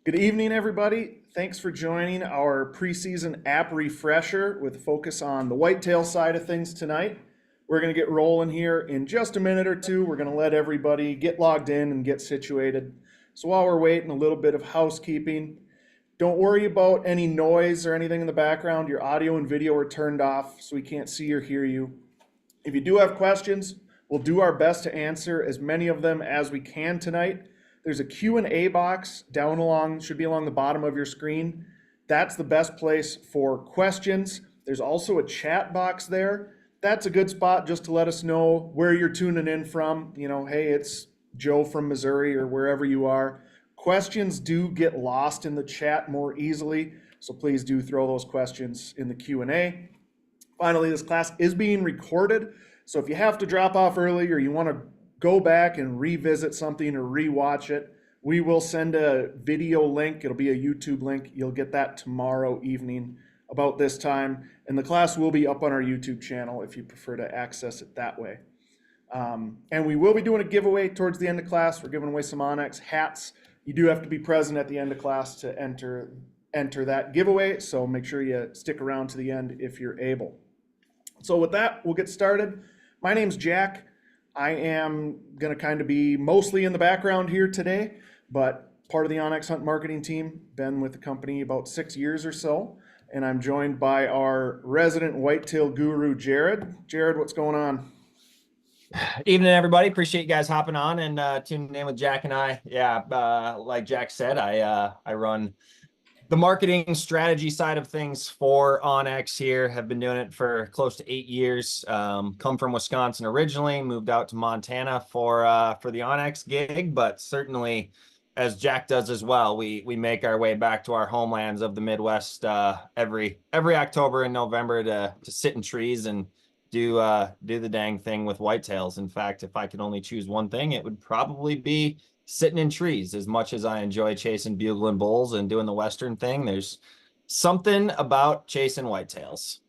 Good evening, everybody. Thanks for joining our preseason app refresher with a focus on the whitetail side of things tonight. We're going to get rolling here in just a minute or two. We're going to let everybody get logged in and get situated. So while we're waiting, a little bit of housekeeping. Don't worry about any noise or anything in the background. Your audio and video are turned off so we can't see or hear you. If you do have questions, we'll do our best to answer as many of them as we can tonight. There's a Q&A box should be along the bottom of your screen. That's the best place for questions. There's also a chat box there. That's a good spot just to let us know where you're tuning in from. Hey, it's Joe from Missouri or wherever you are. Questions do get lost in the chat more easily, so please do throw those questions in the Q&A. Finally, this class is being recorded, so if you have to drop off early or you want to go back and revisit something or rewatch it, we will send a video link. It'll be a YouTube link. You'll get that tomorrow evening about this time, and the class will be up on our YouTube channel if you prefer to access it that way. And we will be doing a giveaway towards the end of class. We're giving away some onX hats. You do have to be present at the end of class to enter that giveaway, so make sure you stick around to the end if you're able. So with that, we'll get started. My name's Jack. I am going to kind of be mostly in the background here today, but part of the onX Hunt marketing team. Been with the company about 6 years or so, and I'm joined by our resident whitetail guru, Jared. Jared, what's going on? Evening, everybody. Appreciate you guys hopping on and tuning in with Jack and I. Yeah, like Jack said, I run the marketing strategy side of things for onX here. Have been doing it for close to 8 years. Come from Wisconsin originally, moved out to Montana for the onX gig, but certainly, as Jack does as well, we make our way back to our homelands of the Midwest every October and November to sit in trees and do the dang thing with whitetails. In fact, if I could only choose one thing, it would probably be sitting in trees. As much as I enjoy chasing bugling bulls and doing the Western thing, there's something about chasing whitetails.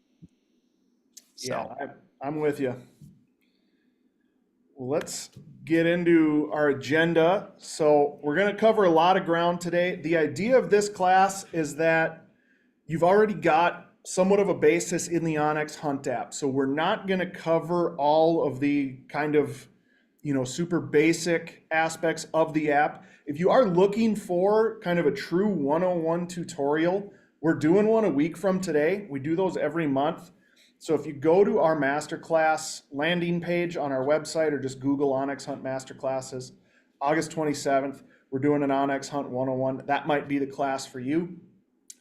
So. Yeah, I'm with you. Well, let's get into our agenda. So we're going to cover a lot of ground today. The idea of this class is that you've already got somewhat of a basis in the onX Hunt app. So we're not going to cover all of the kind of super basic aspects of the app. If you are looking for kind of a true 101 tutorial, we're doing one a week from today. We do those every month. So if you go to our Masterclass landing page on our website or just Google onX Hunt Masterclasses, August 27th, we're doing an onX Hunt 101. That might be the class for you.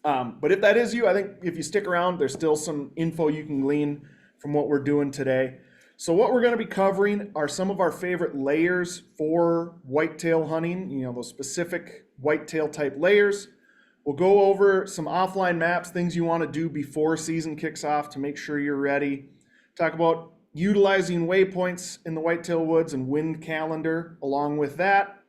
But if that is you, I think if you stick around, there's still some info you can glean from what we're doing today. So what we're going to be covering are some of our favorite layers for whitetail hunting, those specific whitetail type layers. We'll go over some offline maps, things you want to do before season kicks off to make sure you're ready. Talk about utilizing waypoints in the whitetail woods and wind calendar along with that.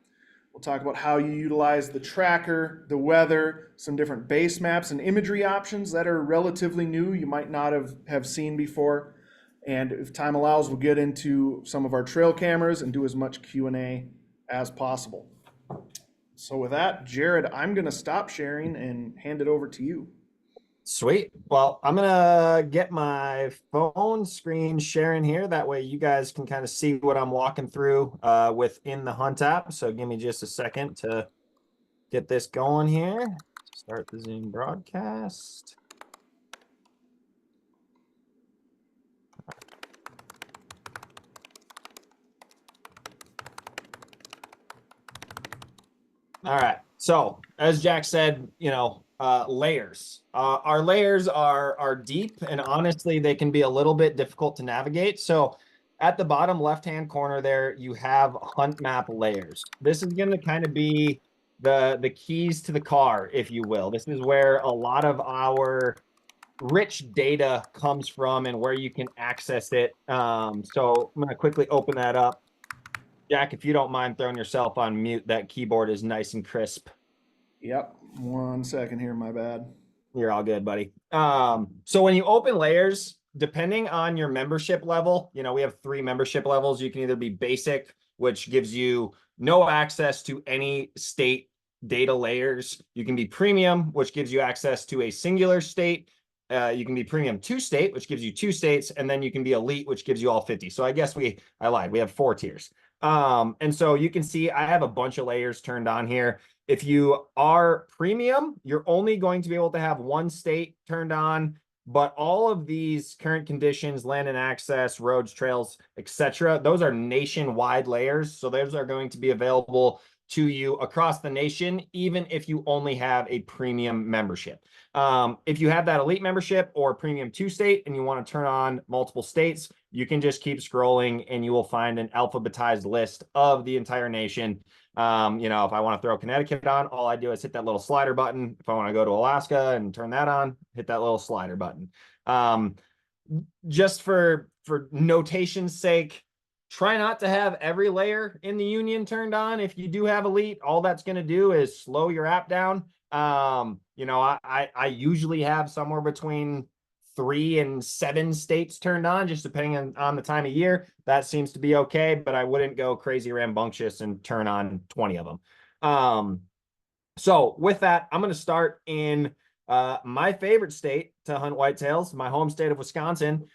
We'll talk about how you utilize the tracker, the weather, some different base maps and imagery options that are relatively new you might not have seen before. And if time allows, we'll get into some of our trail cameras and do as much Q&A as possible. So with that, Jared, I'm going to stop sharing and hand it over to you. Sweet. Well, I'm going to get my phone screen sharing here. That way you guys can kind of see what I'm walking through within the Hunt app. So give me just a second to get this going here. Start the Zoom broadcast. All right. So as Jack said, layers. Our layers are deep, and honestly, they can be a little bit difficult to navigate. So at the bottom left-hand corner there, you have hunt map layers. This is going to kind of be the keys to the car, if you will. This is where a lot of our rich data comes from and where you can access it. So I'm going to quickly open that up. Jack, if you don't mind throwing yourself on mute, that keyboard is nice and crisp. Yep. 1 second here, my bad. You're all good, buddy. So when you open layers, depending on your membership level, we have 3 membership levels. You can either be basic, which gives you no access to any state data layers. You can be premium, which gives you access to a singular state. You can be premium 2-state, which gives you 2 states, and then you can be elite, which gives you all 50. So I guess I lied. We have 4 tiers. And so you can see I have a bunch of layers turned on here. If you are premium, you're only going to be able to have 1 state turned on, but all of these current conditions, land and access, roads, trails, etc., those are nationwide layers. So those are going to be available to you across the nation, even if you only have a premium membership. If you have that elite membership or premium 2-state and you want to turn on multiple states, you can just keep scrolling and you will find an alphabetized list of the entire nation. If I want to throw Connecticut on, all I do is hit that little slider button. If I want to go to Alaska and turn that on, hit that little slider button. Just for notation's sake, try not to have every layer in the union turned on. If you do have elite, all that's going to do is slow your app down. I usually have somewhere between 3 and 7 states turned on, just depending on the time of year. That seems to be okay, but I wouldn't go crazy rambunctious and turn on 20 of them. So with that, I'm going to start in my favorite state to hunt whitetails, my home state of Wisconsin.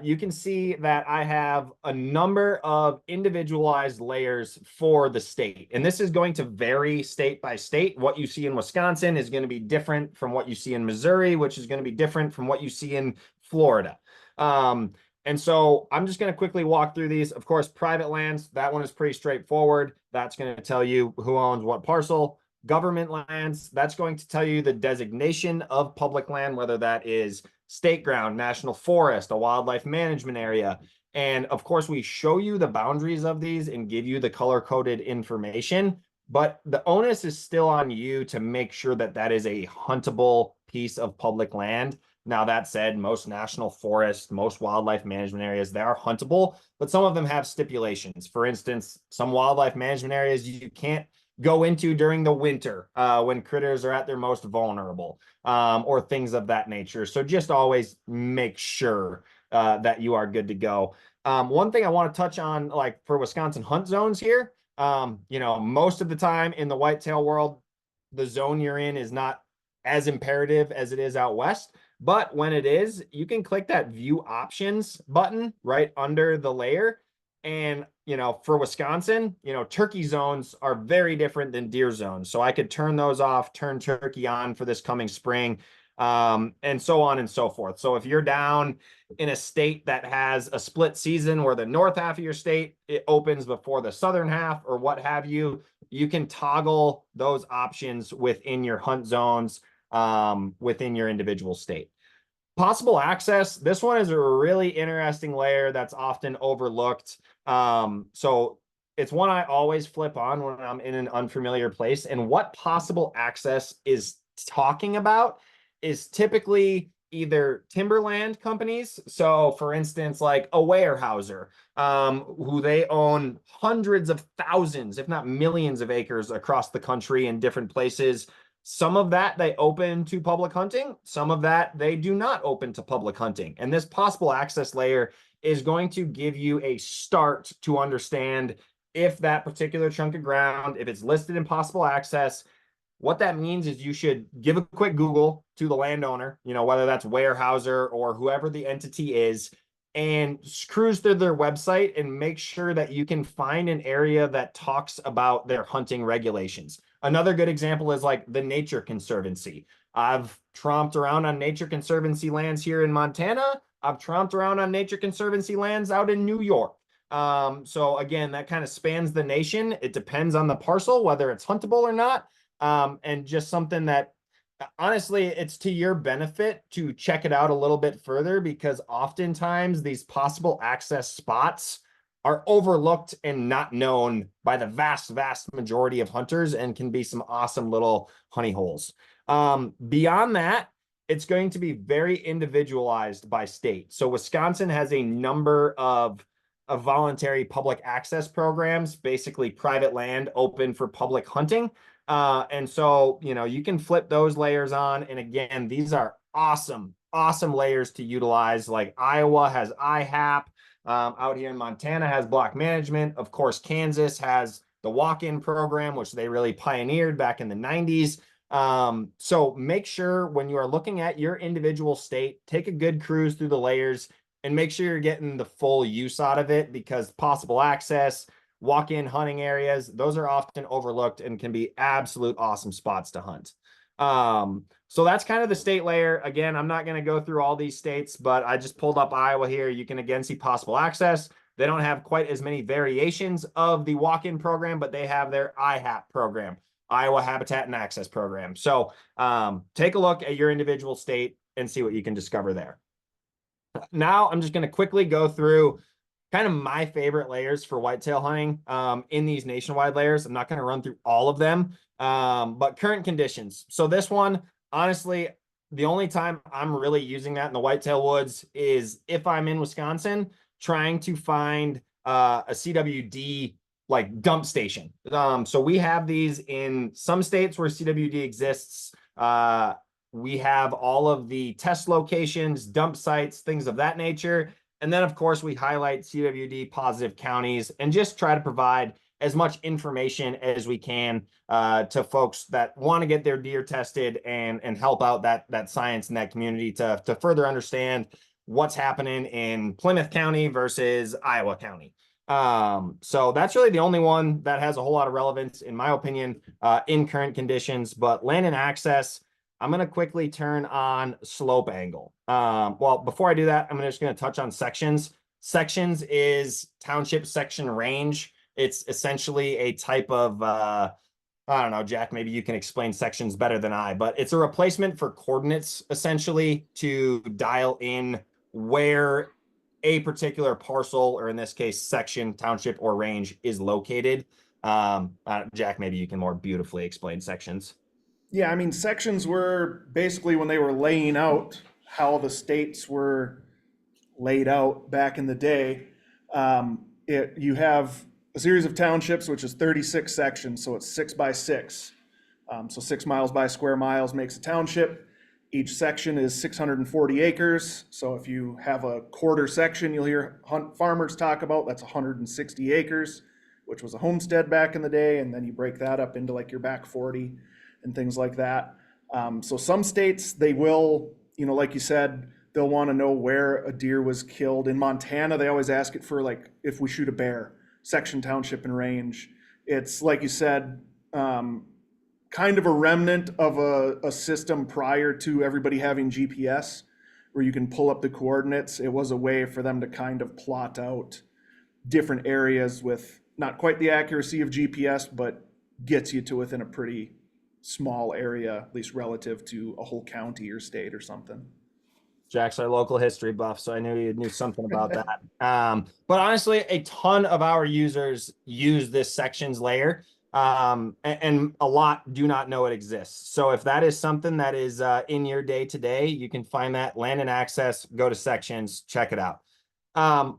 You can see that I have a number of individualized layers for the state. And this is going to vary state by state. What you see in Wisconsin is going to be different from what you see in Missouri, which is going to be different from what you see in Florida. And so I'm just going to quickly walk through these. Of course, private lands, that one is pretty straightforward. That's going to tell you who owns what parcel. Government lands, that's going to tell you the designation of public land, whether that is state ground, national forest, a wildlife management area. And of course, we show you the boundaries of these and give you the color-coded information, but the onus is still on you to make sure that that is a huntable piece of public land. Now, that said, most national forests, most wildlife management areas, they are huntable, but some of them have stipulations. For instance, some wildlife management areas you can't go into during the winter when critters are at their most vulnerable, or things of that nature. So just always make sure that you are good to go. One thing I want to touch on, like for Wisconsin hunt zones here, most of the time in the whitetail world, the zone you're in is not as imperative as it is out west. But when it is, you can click that view options button right under the layer. And, for Wisconsin, turkey zones are very different than deer zones. So I could turn those off, turn turkey on for this coming spring, and so on and so forth. So if you're down in a state that has a split season where the north half of your state, it opens before the southern half or what have you, you can toggle those options within your hunt zones, within your individual state. Possible access, this one is a really interesting layer that's often overlooked. So it's one I always flip on when I'm in an unfamiliar place. And what possible access is talking about is typically either timberland companies. So for instance, like a Weyerhaeuser, who they own hundreds of thousands, if not millions of acres across the country in different places. Some of that they open to public hunting. Some of that they do not open to public hunting. And this possible access layer is going to give you a start to understand if that particular chunk of ground, if it's listed in possible access. What that means is you should give a quick Google to the landowner, whether that's Weyerhaeuser or whoever the entity is, and cruise through their website and make sure that you can find an area that talks about their hunting regulations. Another good example is like the Nature Conservancy. I've tromped around on Nature Conservancy lands here in Montana. I've tromped around on Nature Conservancy lands out in New York. So again, that kind of spans the nation. It depends on the parcel, whether it's huntable or not. And just something that honestly, it's to your benefit to check it out a little bit further, because oftentimes these possible access spots are overlooked and not known by the vast majority of hunters and can be some awesome little honey holes. Beyond that, it's going to be very individualized by state. So Wisconsin has a number of voluntary public access programs, basically private land open for public hunting. And so, you can flip those layers on. And again, these are awesome layers to utilize. Like Iowa has IHAP, out here in Montana has block management. Of course, Kansas has the walk-in program, which they really pioneered back in the 90s. So make sure when you are looking at your individual state, take a good cruise through the layers and make sure you're getting the full use out of it, because possible access, walk-in hunting areas, those are often overlooked and can be absolute awesome spots to hunt. So that's kind of the state layer. Again, I'm not going to go through all these states, but I just pulled up Iowa here. You can again see possible access. They don't have quite as many variations of the walk-in program, but they have their IHAP program, Iowa Habitat and Access Program. So take a look at your individual state and see what you can discover there. Now I'm just going to quickly go through kind of my favorite layers for whitetail hunting in these nationwide layers. I'm not going to run through all of them, but current conditions. So this one, honestly, the only time I'm really using that in the whitetail woods is if I'm in Wisconsin trying to find a CWD like dump station. So we have these in some states where CWD exists. We have all of the test locations, dump sites, things of that nature. And then, of course, we highlight CWD positive counties and just try to provide as much information as we can to folks that want to get their deer tested and help out that science in that community to further understand what's happening in Plymouth County versus Iowa County. So that's really the only one that has a whole lot of relevance, in my opinion, in current conditions. But land and access, I'm going to quickly turn on slope angle. Well, before I do that, I'm just going to touch on sections. Sections is township section range. It's essentially a type of, I don't know, Jack, maybe you can explain sections better than I, but it's a replacement for coordinates, essentially, to dial in where a particular parcel, or in this case, section, township, or range is located. Jack, maybe you can more beautifully explain sections. Yeah, I mean, sections were basically when they were laying out how the states were laid out back in the day. You have a series of townships, which is 36 sections, so it's 6 by 6. So 6 miles by square miles makes a township. Each section is 640 acres. So if you have a quarter section, you'll hear farmers talk about, that's 160 acres, which was a homestead back in the day. And then you break that up into like your back 40 and things like that. So some states, they will, like you said, they'll want to know where a deer was killed. In Montana, they always ask it for like, if we shoot a bear, section, township, and range. It's like you said, kind of a remnant of a system prior to everybody having GPS, where you can pull up the coordinates. It was a way for them to kind of plot out different areas with not quite the accuracy of GPS, but gets you to within a pretty small area, at least relative to a whole county or state or something. Jack's our local history buff, so I knew you knew something about that. But honestly, a ton of our users use this sections layer, and a lot do not know it exists. So if that is something that is in your day to day, you can find that land and access, go to sections, check it out. One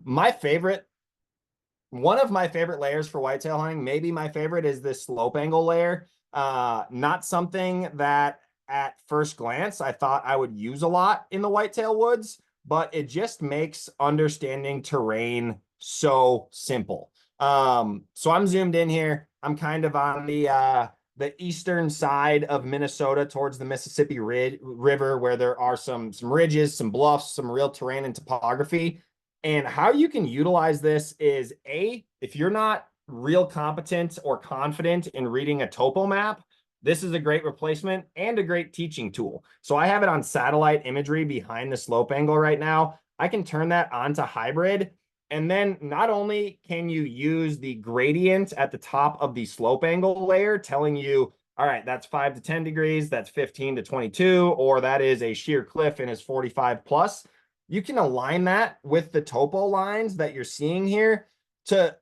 of my favorite layers for whitetail hunting, maybe my favorite, is this slope angle layer. Not something that at first glance I thought I would use a lot in the whitetail woods, but it just makes understanding terrain so simple. So I'm zoomed in here. I'm kind of on the eastern side of Minnesota towards the Mississippi River, where there are some ridges, some bluffs, some real terrain and topography. And how you can utilize this is, if you're not real competent or confident in reading a topo map, this is a great replacement and a great teaching tool. So I have it on satellite imagery behind the slope angle right now. I can turn that onto hybrid. And then not only can you use the gradient at the top of the slope angle layer telling you, all right, that's 5 to 10 degrees, that's 15 to 22, or that is a sheer cliff and is 45 plus. You can align that with the topo lines that you're seeing here to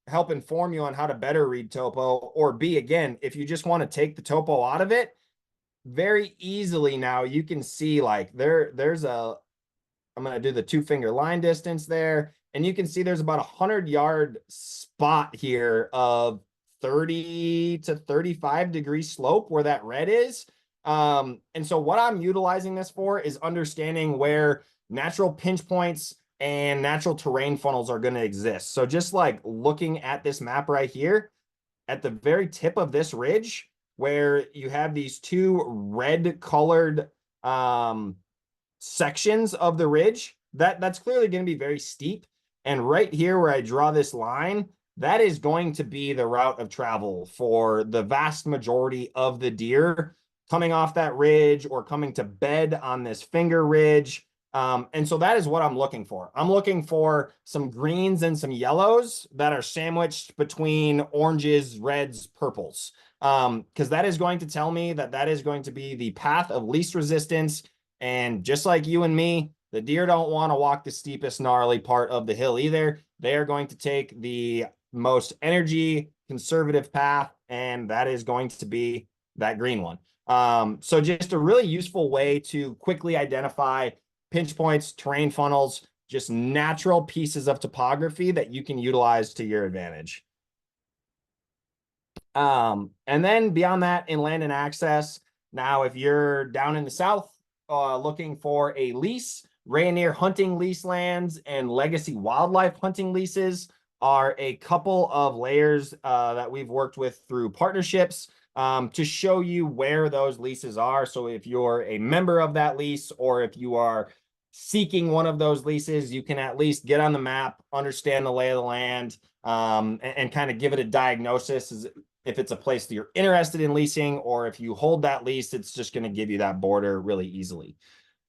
help inform you on how to better read topo, or B, again, if you just want to take the topo out of it, very easily now you can see like there's I'm going to do the 2-finger line distance there, and you can see there's about 100-yard spot here of 30 to 35 degree slope where that red is. And so what I'm utilizing this for is understanding where natural pinch points and natural terrain funnels are going to exist. So just like looking at this map right here, at the very tip of this ridge where you have these two red colored sections of the ridge, that's clearly going to be very steep. And right here where I draw this line, that is going to be the route of travel for the vast majority of the deer coming off that ridge or coming to bed on this finger ridge. And so that is what I'm looking for. I'm looking for some greens and some yellows that are sandwiched between oranges, reds, purples. Because that is going to tell me that that is going to be the path of least resistance. And just like you and me, the deer don't want to walk the steepest, gnarly part of the hill either. They are going to take the most energy conservative path, and that is going to be that green one. So just a really useful way to quickly identify pinch points, terrain funnels, just natural pieces of topography that you can utilize to your advantage. And then beyond that, inland and access. Now, if you're down in the south looking for a lease, Rayonier hunting lease lands and legacy wildlife hunting leases are a couple of layers that we've worked with through partnerships to show you where those leases are. So if you're a member of that lease or if you are seeking one of those leases, you can at least get on the map, understand the lay of the land, and kind of give it a diagnosis if it's a place that you're interested in leasing, or if you hold that lease, it's just going to give you that border really easily.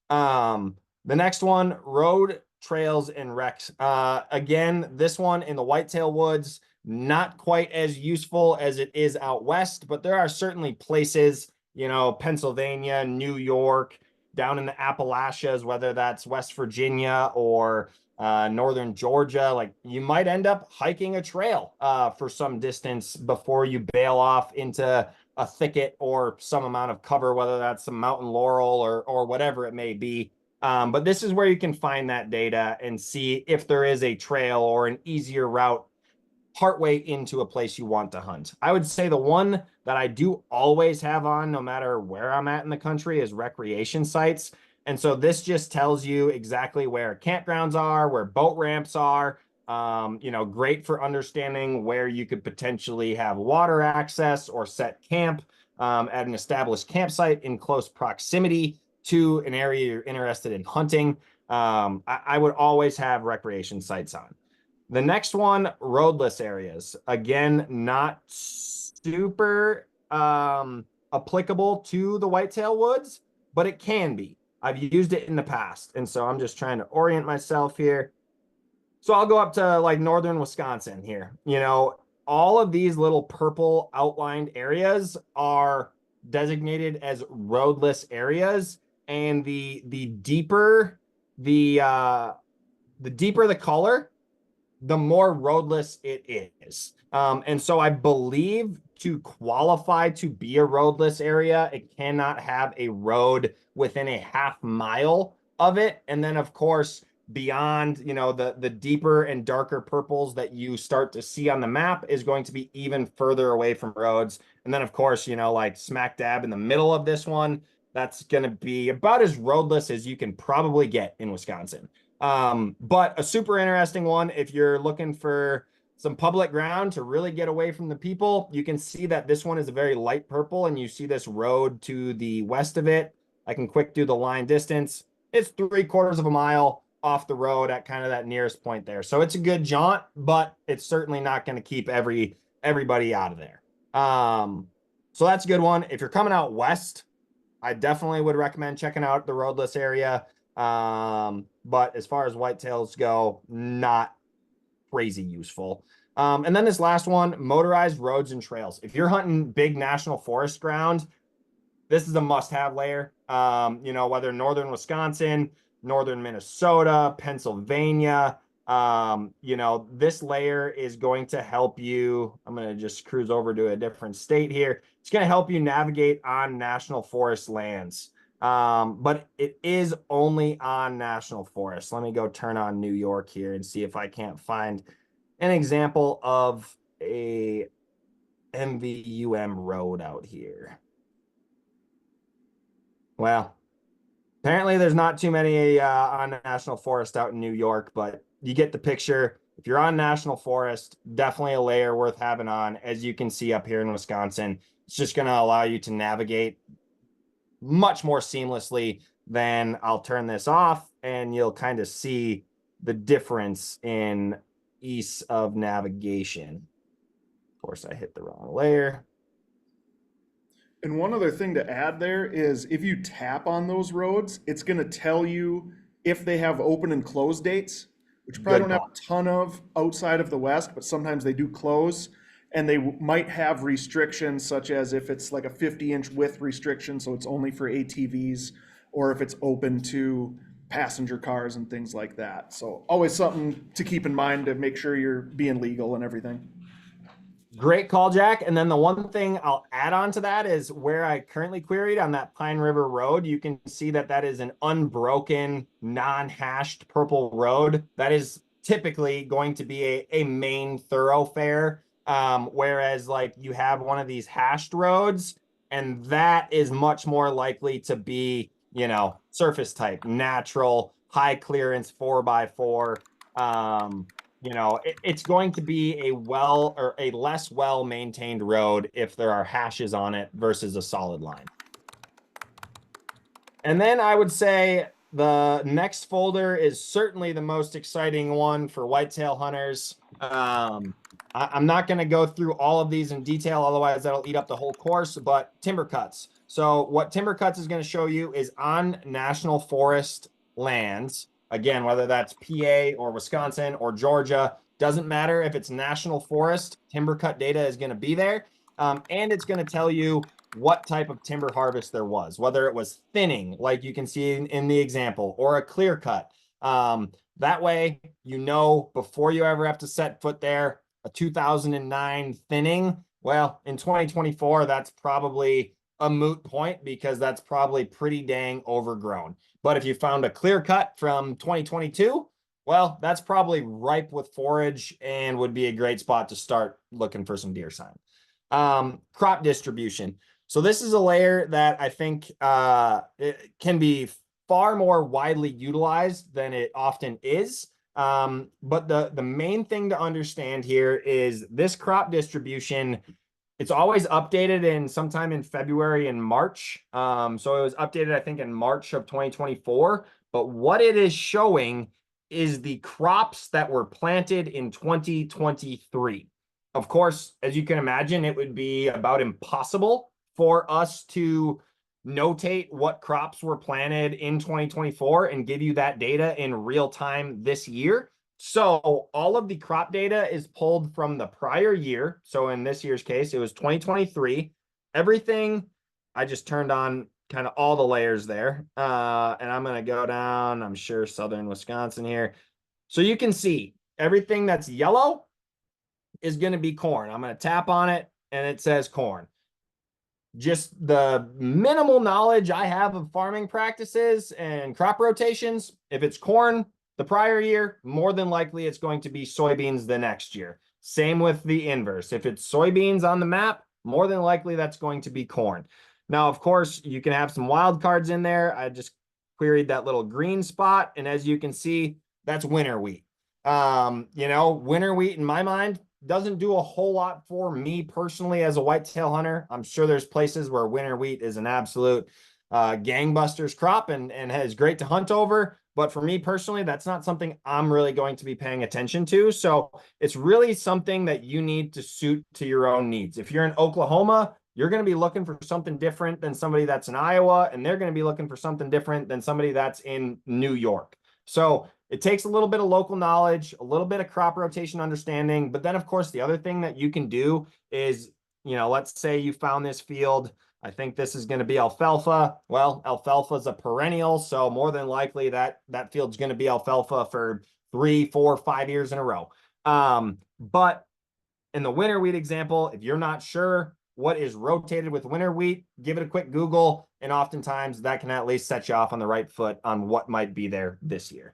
The next one, road, trails, and wrecks. Again, this one in the Whitetail Woods, not quite as useful as it is out west, but there are certainly places, you know, Pennsylvania, New York, down in the Appalachias, whether that's West Virginia or northern Georgia, like you might end up hiking a trail for some distance before you bail off into a thicket or some amount of cover, whether that's some mountain laurel or whatever it may be. But this is where you can find that data and see if there is a trail or an easier route partway into a place you want to hunt. I would say the one that I do always have on, no matter where I'm at in the country, is recreation sites. And so this just tells you exactly where campgrounds are, where boat ramps are, you know, great for understanding where you could potentially have water access or set camp at an established campsite in close proximity to an area you're interested in hunting. I would always have recreation sites on. The next one, roadless areas. Again, not super applicable to the whitetail woods, but it can be. I've used it in the past. And so I'm just trying to orient myself here. So I'll go up to like northern Wisconsin here. You know, all of these little purple outlined areas are designated as roadless areas. And the deeper the deeper the color, the more roadless it is. And so I believe to qualify to be a roadless area, it cannot have a road within a half mile of it. And then, of course, beyond, you know, the deeper and darker purples that you start to see on the map is going to be even further away from roads. And then, of course, you know, like smack dab in the middle of this one, that's going to be about as roadless as you can probably get in Wisconsin. But a super interesting one, if you're looking for some public ground to really get away from the people, you can see that this one is a very light purple, and you see this road to the west of it. I can quick do the line distance. It's 3/4 of a mile off the road at kind of that nearest point there. So it's a good jaunt, but it's certainly not going to keep everybody out of there. So that's a good one. If you're coming out west, I definitely would recommend checking out the roadless area. But as far as whitetails go, not crazy useful. And then this last one, motorized roads and trails. If you're hunting big national forest ground, this is a must-have layer. You know, whether northern Wisconsin, northern Minnesota, Pennsylvania, you know, this layer is going to help you. I'm going to just cruise over to a different state here. It's going to help you navigate on national forest lands. But it is only on national forest. Let me go turn on New York here and see if I can't find an example of a MVUM road out here. Well, apparently there's not too many on national forest out in New York, but you get the picture. if you're on national forest, definitely a layer worth having on. As you can see up here in Wisconsin, it's just going to allow you to navigate much more seamlessly. Than I'll turn this off and you'll kind of see the difference in ease of navigation. Of course, I hit the wrong layer. And one other thing to add there is if you tap on those roads, it's going to tell you if they have open and close dates, which you probably Good don't call. have a ton of outside of the West, but sometimes they do close. And they might have restrictions, such as if it's like a 50-inch width restriction, so it's only for ATVs, or if it's open to passenger cars and things like that. So always something to keep in mind to make sure you're being legal and everything. Great call, Jack. And then the one thing I'll add on to that is where I currently queried on that Pine River Road. You can see that that is an unbroken, non-hashed purple road. That is typically going to be a main thoroughfare. Whereas like you have one of these hashed roads, and that is much more likely to be, surface type, natural, high clearance 4x4. It's going to be a well or a less well maintained road if there are hashes on it versus a solid line. And then I would say the next folder is certainly the most exciting one for whitetail hunters. I'm not going to go through all of these in detail, otherwise that'll eat up the whole course, but timber cuts. So what timber cuts is going to show you is on national forest lands. Again, whether that's PA or Wisconsin or Georgia, doesn't matter if it's national forest, timber cut data is going to be there. And it's going to tell you what type of timber harvest there was, whether it was thinning, like you can see in the example, or a clear cut. That way, before you ever have to set foot there, a 2009 thinning, well, in 2024, that's probably a moot point because that's probably pretty dang overgrown. But if you found a clear cut from 2022, well, that's probably ripe with forage and would be a great spot to start looking for some deer sign. Crop distribution. So this is a layer that I think it can be far more widely utilized than it often is. But the main thing to understand here is this crop distribution, it's always updated in sometime in February and March. So it was updated, I think, in March of 2024. But what it is showing is the crops that were planted in 2023. Of course, as you can imagine, it would be about impossible for us to notate what crops were planted in 2024 and give you that data in real time this year. So all of the crop data is pulled from the prior year. So in this year's case, it was 2023. Everything, I just turned on kind of all the layers there. And I'm going to go down, I'm sure, southern Wisconsin here. So you can see everything that's yellow is going to be corn. I'm going to tap on it and it says corn. Just the minimal knowledge I have of farming practices and crop rotations, if it's corn the prior year, more than likely it's going to be soybeans the next year. Same with the inverse. If it's soybeans on the map, more than likely that's going to be corn. Now, of course, you can have some wild cards in there. I just queried that little green spot, and as you can see, that's winter wheat. Winter wheat in my mind doesn't do a whole lot for me personally as a whitetail hunter. I'm sure there's places where winter wheat is an absolute gangbusters crop and is great to hunt over. But for me personally, that's not something I'm really going to be paying attention to. So it's really something that you need to suit to your own needs. If you're in Oklahoma, you're going to be looking for something different than somebody that's in Iowa, and they're going to be looking for something different than somebody that's in New York. So it takes a little bit of local knowledge, a little bit of crop rotation understanding. But then, of course, the other thing that you can do is, let's say you found this field. I think this is going to be alfalfa. Well, alfalfa is a perennial, so more than likely that field's going to be alfalfa for 3, 4, 5 years in a row. But in the winter wheat example, if you're not sure what is rotated with winter wheat, give it a quick Google, and oftentimes that can at least set you off on the right foot on what might be there this year.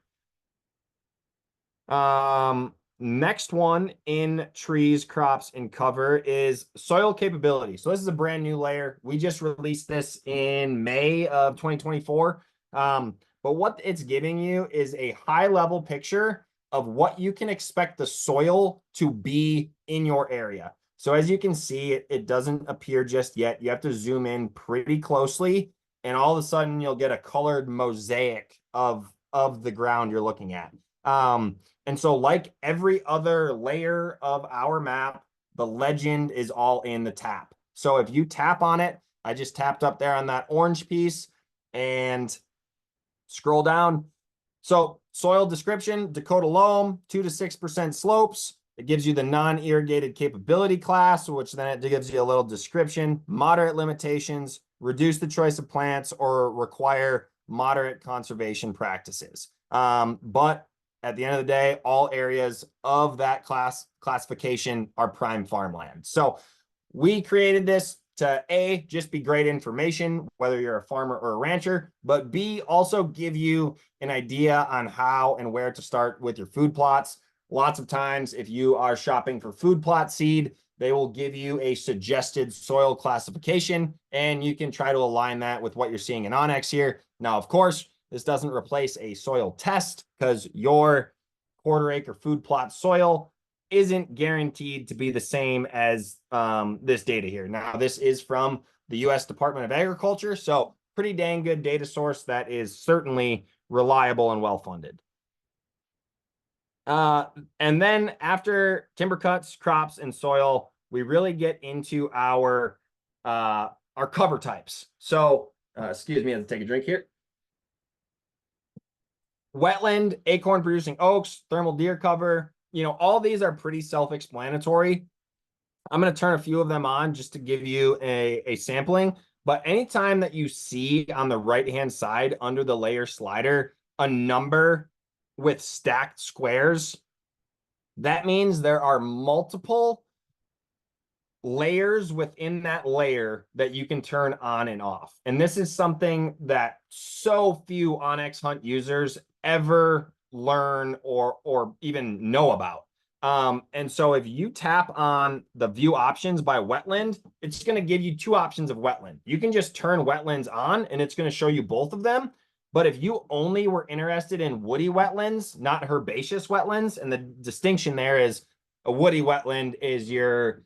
Next one in trees, crops, and cover is soil capability. So this is a brand new layer. We just released this in May of 2024. But what it's giving you is a high level picture of what you can expect the soil to be in your area. So as you can see, it doesn't appear just yet. You have to zoom in pretty closely, and all of a sudden you'll get a colored mosaic of the ground you're looking at. And so like every other layer of our map, the legend is all in the tap. So if you tap on it, I just tapped up there on that orange piece and scroll down. So soil description, Dakota loam, 2 to 6% slopes. It gives you the non-irrigated capability class, which then it gives you a little description, moderate limitations, reduce the choice of plants, or require moderate conservation practices. But at the end of the day, all areas of that classification are prime farmland. So we created this to A, just be great information, whether you're a farmer or a rancher, but B, also give you an idea on how and where to start with your food plots. Lots of times, if you are shopping for food plot seed, they will give you a suggested soil classification, and you can try to align that with what you're seeing in onX here. Now, of course, this doesn't replace a soil test because your quarter-acre food plot soil isn't guaranteed to be the same as this data here. Now, this is from the U.S. Department of Agriculture, so pretty dang good data source that is certainly reliable and well-funded. And then after timber cuts, crops, and soil, we really get into our cover types. So, excuse me, I have to take a drink here. Wetland, acorn producing oaks, thermal deer cover, all these are pretty self-explanatory. I'm going to turn a few of them on just to give you a sampling. But anytime that you see on the right-hand side under the layer slider a number with stacked squares, that means there are multiple layers within that layer that you can turn on and off. And this is something that so few onX Hunt users ever learn or even know about. And so if you tap on the view options by wetland, it's going to give you two options of wetland. You can just turn wetlands on and it's going to show you both of them. But if you only were interested in woody wetlands, not herbaceous wetlands, and the distinction there is a woody wetland is your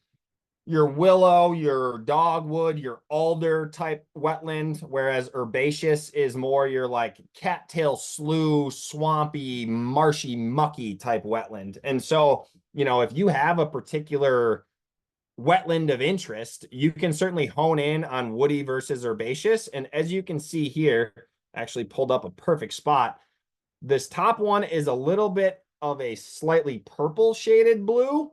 willow, your dogwood, your alder type wetland, whereas herbaceous is more your like cattail slough, swampy, marshy, mucky type wetland. And so, if you have a particular wetland of interest, you can certainly hone in on woody versus herbaceous. And as you can see here, actually pulled up a perfect spot. This top one is a little bit of a slightly purple shaded blue,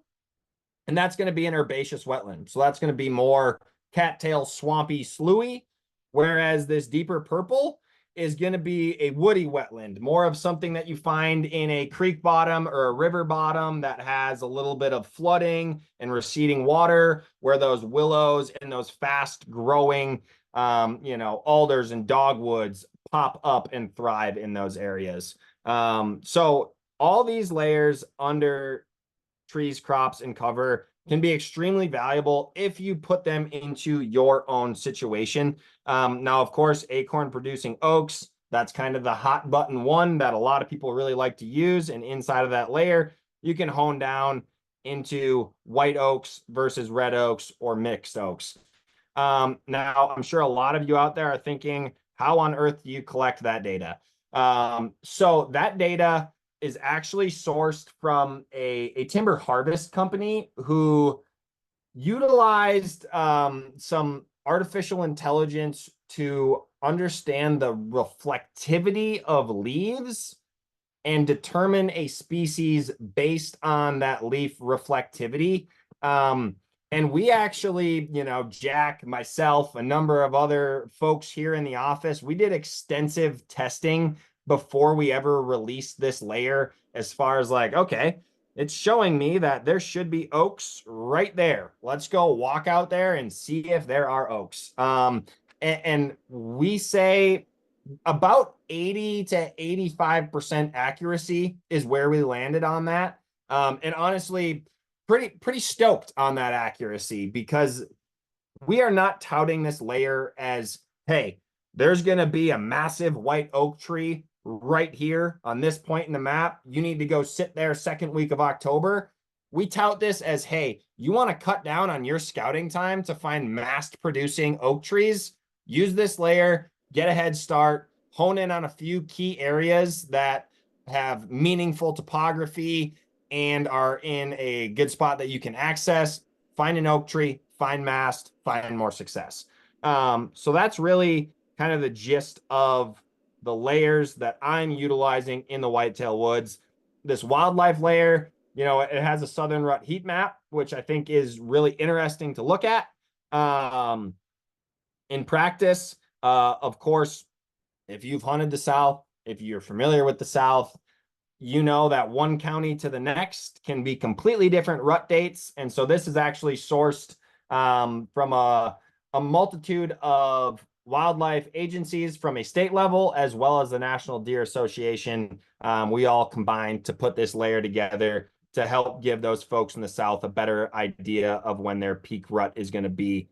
and that's going to be an herbaceous wetland. So that's going to be more cattail, swampy, sloughy, whereas this deeper purple is going to be a woody wetland, more of something that you find in a creek bottom or a river bottom that has a little bit of flooding and receding water, where those willows and those fast growing, alders and dogwoods pop up and thrive in those areas. So all these layers under trees, crops, and cover can be extremely valuable if you put them into your own situation. Now, of course, acorn producing oaks, that's kind of the hot button one that a lot of people really like to use. And inside of that layer, you can hone down into white oaks versus red oaks or mixed oaks. Now, I'm sure a lot of you out there are thinking, how on earth do you collect that data? So that data is actually sourced from a timber harvest company who utilized some artificial intelligence to understand the reflectivity of leaves and determine a species based on that leaf reflectivity. And we actually, Jack, myself, a number of other folks here in the office, we did extensive testing before we ever released this layer, as far as like, okay, it's showing me that there should be oaks right there. Let's go walk out there and see if there are oaks. And we say about 80 to 85% accuracy is where we landed on that. And honestly, pretty stoked on that accuracy, because we are not touting this layer as, hey, there's going to be a massive white oak tree right here on this point in the map. You need to go sit there second week of October. We tout this as, hey, you want to cut down on your scouting time to find mast producing oak trees? Use this layer, get a head start, hone in on a few key areas that have meaningful topography and are in a good spot that you can access. Find an oak tree, find mast, find more success. So that's really kind of the gist of the layers that I'm utilizing in the whitetail woods. This wildlife layer, you know, it has a southern rut heat map, which I think is really interesting to look at. In practice, of course, if you've hunted the South, if you're familiar with the South, you know that one county to the next can be completely different rut dates. And so this is actually sourced from a multitude of wildlife agencies from a state level, as well as the National Deer Association. We all combined to put this layer together to help give those folks in the South a better idea of when their peak rut is going to be.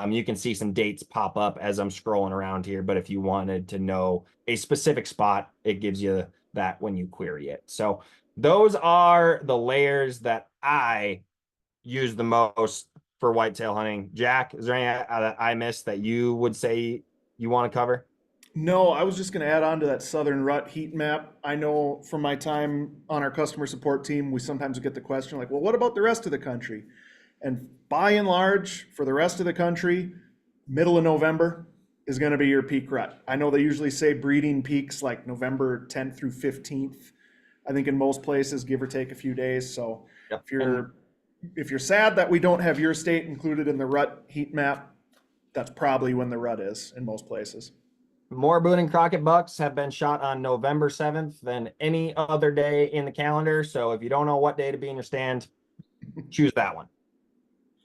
You can see some dates pop up as I'm scrolling around here, but if you wanted to know a specific spot, it gives you that when you query it. So those are the layers that I use the most for whitetail hunting. Jack, is there any that I missed that you would say you want to cover? No, I was just going to add on to that southern rut heat map. I know from my time on our customer support team, we sometimes get the question like, well, what about the rest of the country? And by and large, for the rest of the country, middle of November is going to be your peak rut. I know they usually say breeding peaks like November 10th through 15th. I think in most places, give or take a few days. So Yep. if you're sad that we don't have your state included in the rut heat map, that's probably when the rut is in most places. More Boone and Crockett bucks have been shot on November 7th than any other day in the calendar. So if you don't know what day to be in your stand, choose that one.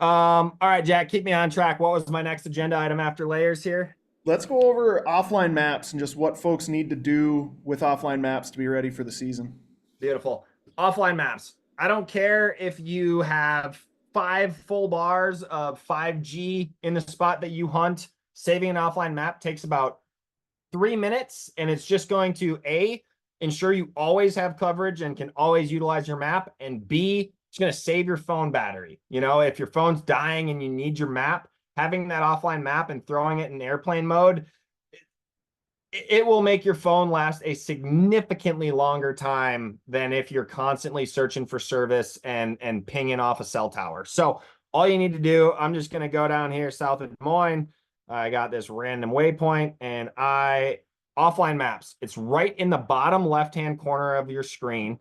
All right, Jack, keep me on track. What was my next agenda item after layers here? Let's go over offline maps and just what folks need to do with offline maps to be ready for the season. Beautiful. Offline maps. I don't care if you have 5 full bars of 5G in the spot that you hunt. Saving an offline map takes about 3 minutes, and it's just going to ensure you always have coverage and can always utilize your map, and B, it's going to save your phone battery. You know, if your phone's dying and you need your map, having that offline map and throwing it in airplane mode, it will make your phone last a significantly longer time than if you're constantly searching for service and pinging off a cell tower. So all you need to do, I'm just going to go down here south of Des Moines. I got this random waypoint, and offline maps. It's right in the bottom left-hand corner of your screen.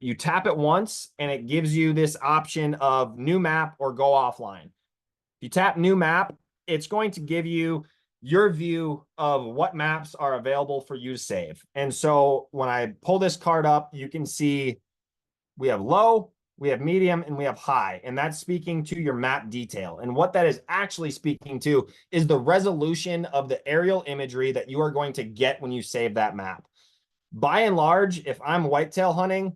You tap it once, and it gives you this option of new map or go offline. If you tap new map, it's going to give you your view of what maps are available for you to save. And so when I pull this card up, you can see we have low, we have medium, and we have high. And that's speaking to your map detail. And what that is actually speaking to is the resolution of the aerial imagery that you are going to get when you save that map. By and large, if I'm whitetail hunting,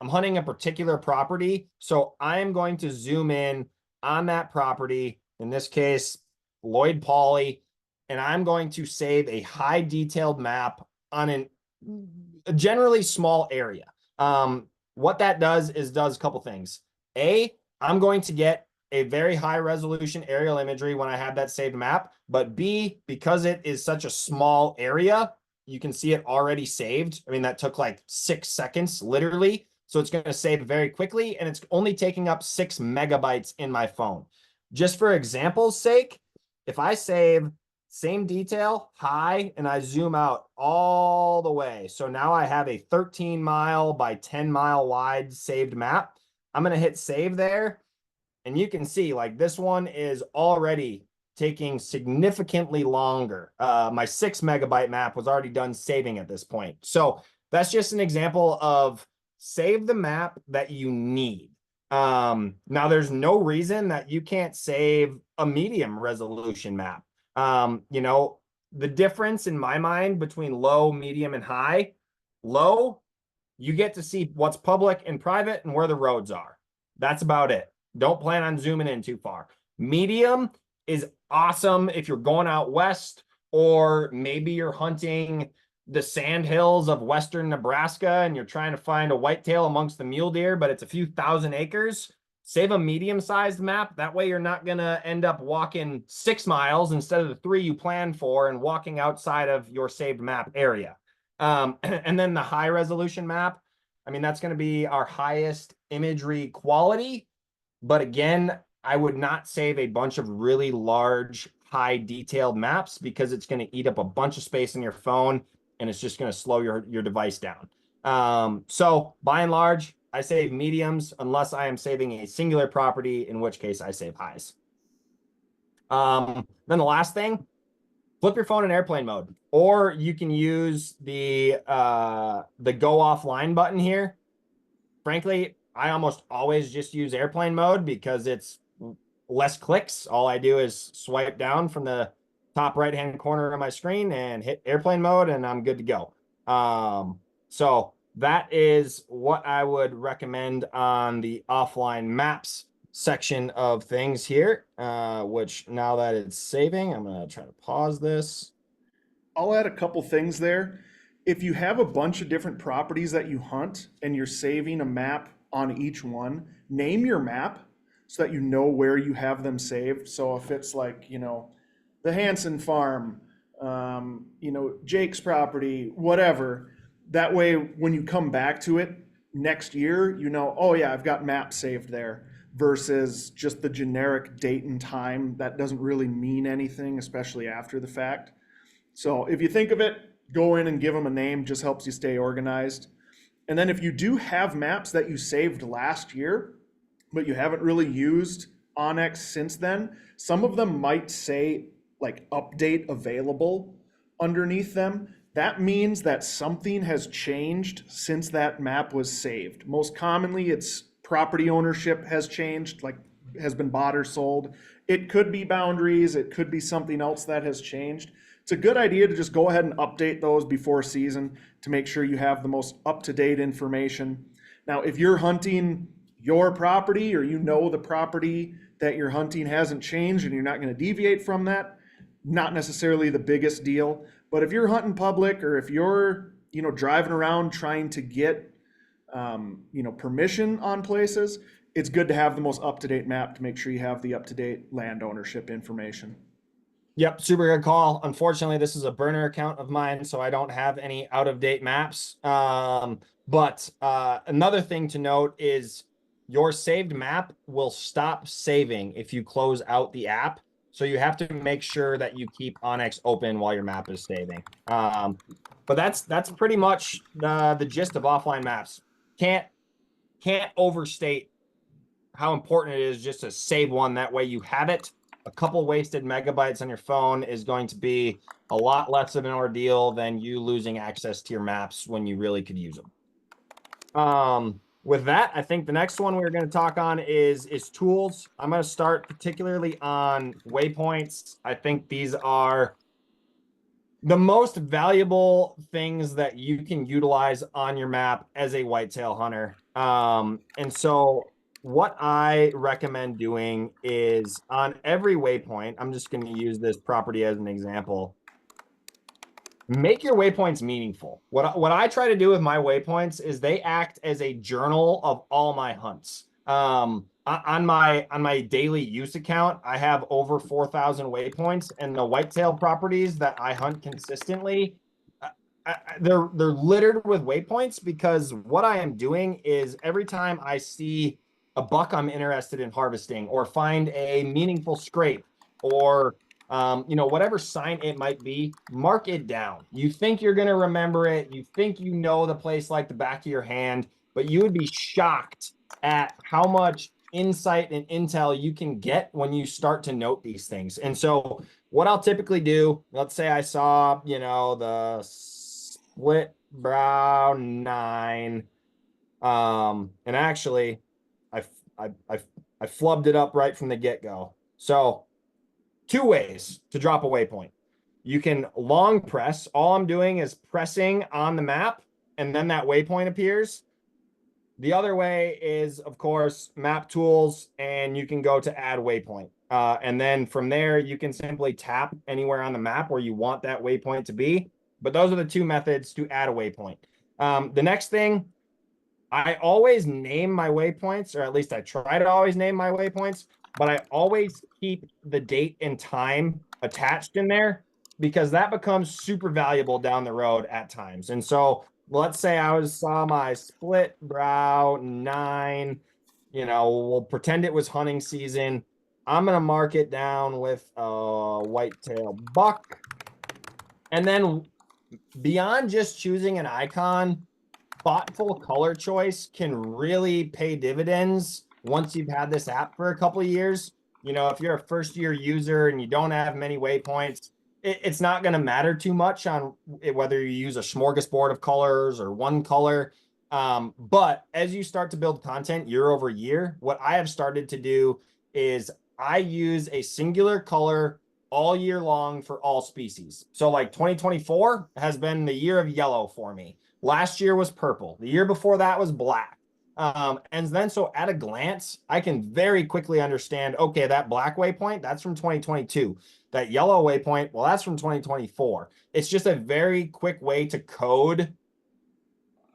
I'm hunting a particular property. So I'm going to zoom in on that property, in this case, Lloyd Pauley, and I'm going to save a high detailed map on a generally small area. What that does is does a couple things. I'm going to get a very high resolution aerial imagery when I have that saved map, but B, because it is such a small area, you can see it already saved. I mean, that took like 6 seconds, literally. So it's going to save very quickly, and it's only taking up 6 megabytes in my phone. Just for example's sake, if I save same detail, high, and I zoom out all the way. So now I have a 13 mile by 10 mile wide saved map. I'm going to hit save there. And you can see like this one is already taking significantly longer. My 6 megabyte map was already done saving at this point. So that's just an example of save the map that you need. Now there's no reason that you can't save a medium resolution map. You know, the difference in my mind between low, medium, and high, low, you get to see what's public and private and where the roads are. That's about it. Don't plan on zooming in too far. Medium is awesome if you're going out west, or maybe you're hunting the sand hills of western Nebraska and you're trying to find a whitetail amongst the mule deer, but it's a few thousand acres, save a medium-sized map. That way you're not going to end up walking 6 miles instead of the 3 you planned for and walking outside of your saved map area. And then the high resolution map, I mean, that's going to be our highest imagery quality. But again, I would not save a bunch of really large, high detailed maps because it's going to eat up a bunch of space in your phone and it's just going to slow your device down. So by and large, I save mediums unless I am saving a singular property, in which case I save highs. Then the last thing, flip your phone in airplane mode, or you can use the go offline button here. Frankly, I almost always just use airplane mode because it's less clicks. All I do is swipe down from the top right-hand corner of my screen and hit airplane mode, and I'm good to go. So that is what I would recommend on the offline maps section of things here, which now that it's saving, I'm going to try to pause this. I'll add a couple things there. If you have a bunch of different properties that you hunt and you're saving a map on each one, name your map so that you know where you have them saved. So if it's like, the Hanson farm, Jake's property, whatever, that way when you come back to it next year, oh yeah, I've got maps saved there versus just the generic date and time. That doesn't really mean anything, especially after the fact. So if you think of it, go in and give them a name, just helps you stay organized. And then if you do have maps that you saved last year, but you haven't really used onX since then, some of them might say like update available underneath them. That means that something has changed since that map was saved. Most commonly, it's property ownership has changed, like has been bought or sold. It could be boundaries, it could be something else that has changed. It's a good idea to just go ahead and update those before season to make sure you have the most up-to-date information. Now, if you're hunting your property or the property that you're hunting hasn't changed and you're not going to deviate from that, not necessarily the biggest deal. But if you're hunting public or if you're, driving around trying to get, permission on places, it's good to have the most up-to-date map to make sure you have the up-to-date land ownership information. Yep, super good call. Unfortunately, this is a burner account of mine, so I don't have any out-of-date maps. But another thing to note is your saved map will stop saving if you close out the app. So you have to make sure that you keep onX open while your map is saving. But that's pretty much the gist of offline maps. Can't overstate how important it is just to save one. That way you have it. A couple wasted megabytes on your phone is going to be a lot less of an ordeal than you losing access to your maps when you really could use them. With that, I think the next one we're going to talk on is tools. I'm going to start particularly on waypoints. I think these are the most valuable things that you can utilize on your map as a whitetail hunter. And so what I recommend doing is on every waypoint, I'm just going to use this property as an example. Make your waypoints meaningful. What I try to do with my waypoints is they act as a journal of all my hunts. On my daily use account, I have over 4,000 waypoints, and the whitetail properties that I hunt consistently, they're littered with waypoints because what I am doing is every time I see a buck I'm interested in harvesting or find a meaningful scrape or whatever sign it might be, mark it down. You think you're going to remember it. You think you know the place like the back of your hand, but you would be shocked at how much insight and intel you can get when you start to note these things. And so what I'll typically do, let's say I saw, the split brow 9, and actually I flubbed it up right from the get-go. So 2 ways to drop a waypoint. You can long press. All I'm doing is pressing on the map, and then that waypoint appears. The other way is, of course, map tools, and you can go to add waypoint. And then from there, you can simply tap anywhere on the map where you want that waypoint to be. But those are the two methods to add a waypoint. The next thing, I always name my waypoints, or at least I try to always name my waypoints, but I always keep the date and time attached in there because that becomes super valuable down the road at times. And so let's say saw my split brow 9, we'll pretend it was hunting season. I'm going to mark it down with a whitetail buck. And then beyond just choosing an icon, thoughtful color choice can really pay dividends once you've had this app for a couple of years. If you're a first year user and you don't have many waypoints, it's not going to matter too much on whether you use a smorgasbord of colors or one color. But as you start to build content year over year, what I have started to do is I use a singular color all year long for all species. So like 2024 has been the year of yellow for me. Last year was purple. The year before that was black. And then so at a glance, I can very quickly understand, okay, that black waypoint, that's from 2022. That yellow waypoint, well, that's from 2024. It's just a very quick way to code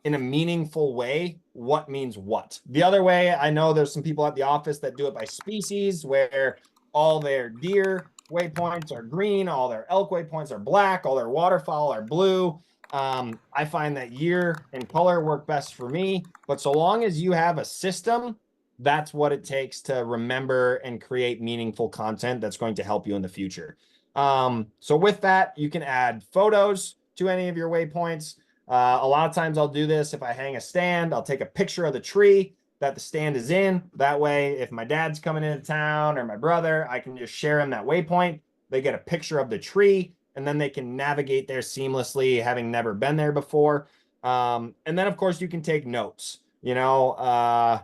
in a meaningful way what means what. The other way, I know there's some people at the office that do it by species, where all their deer waypoints are green, all their elk waypoints are black, all their waterfowl are blue. I find that year and color work best for me, but so long as you have a system, that's what it takes to remember and create meaningful content that's going to help you in the future. So with that, you can add photos to any of your waypoints. A lot of times I'll do this if I hang a stand. I'll take a picture of the tree that the stand is in. That way, if my dad's coming into town or my brother, I can just share him that waypoint. They get a picture of the tree, and then they can navigate there seamlessly, having never been there before. And then, of course, you can take notes. The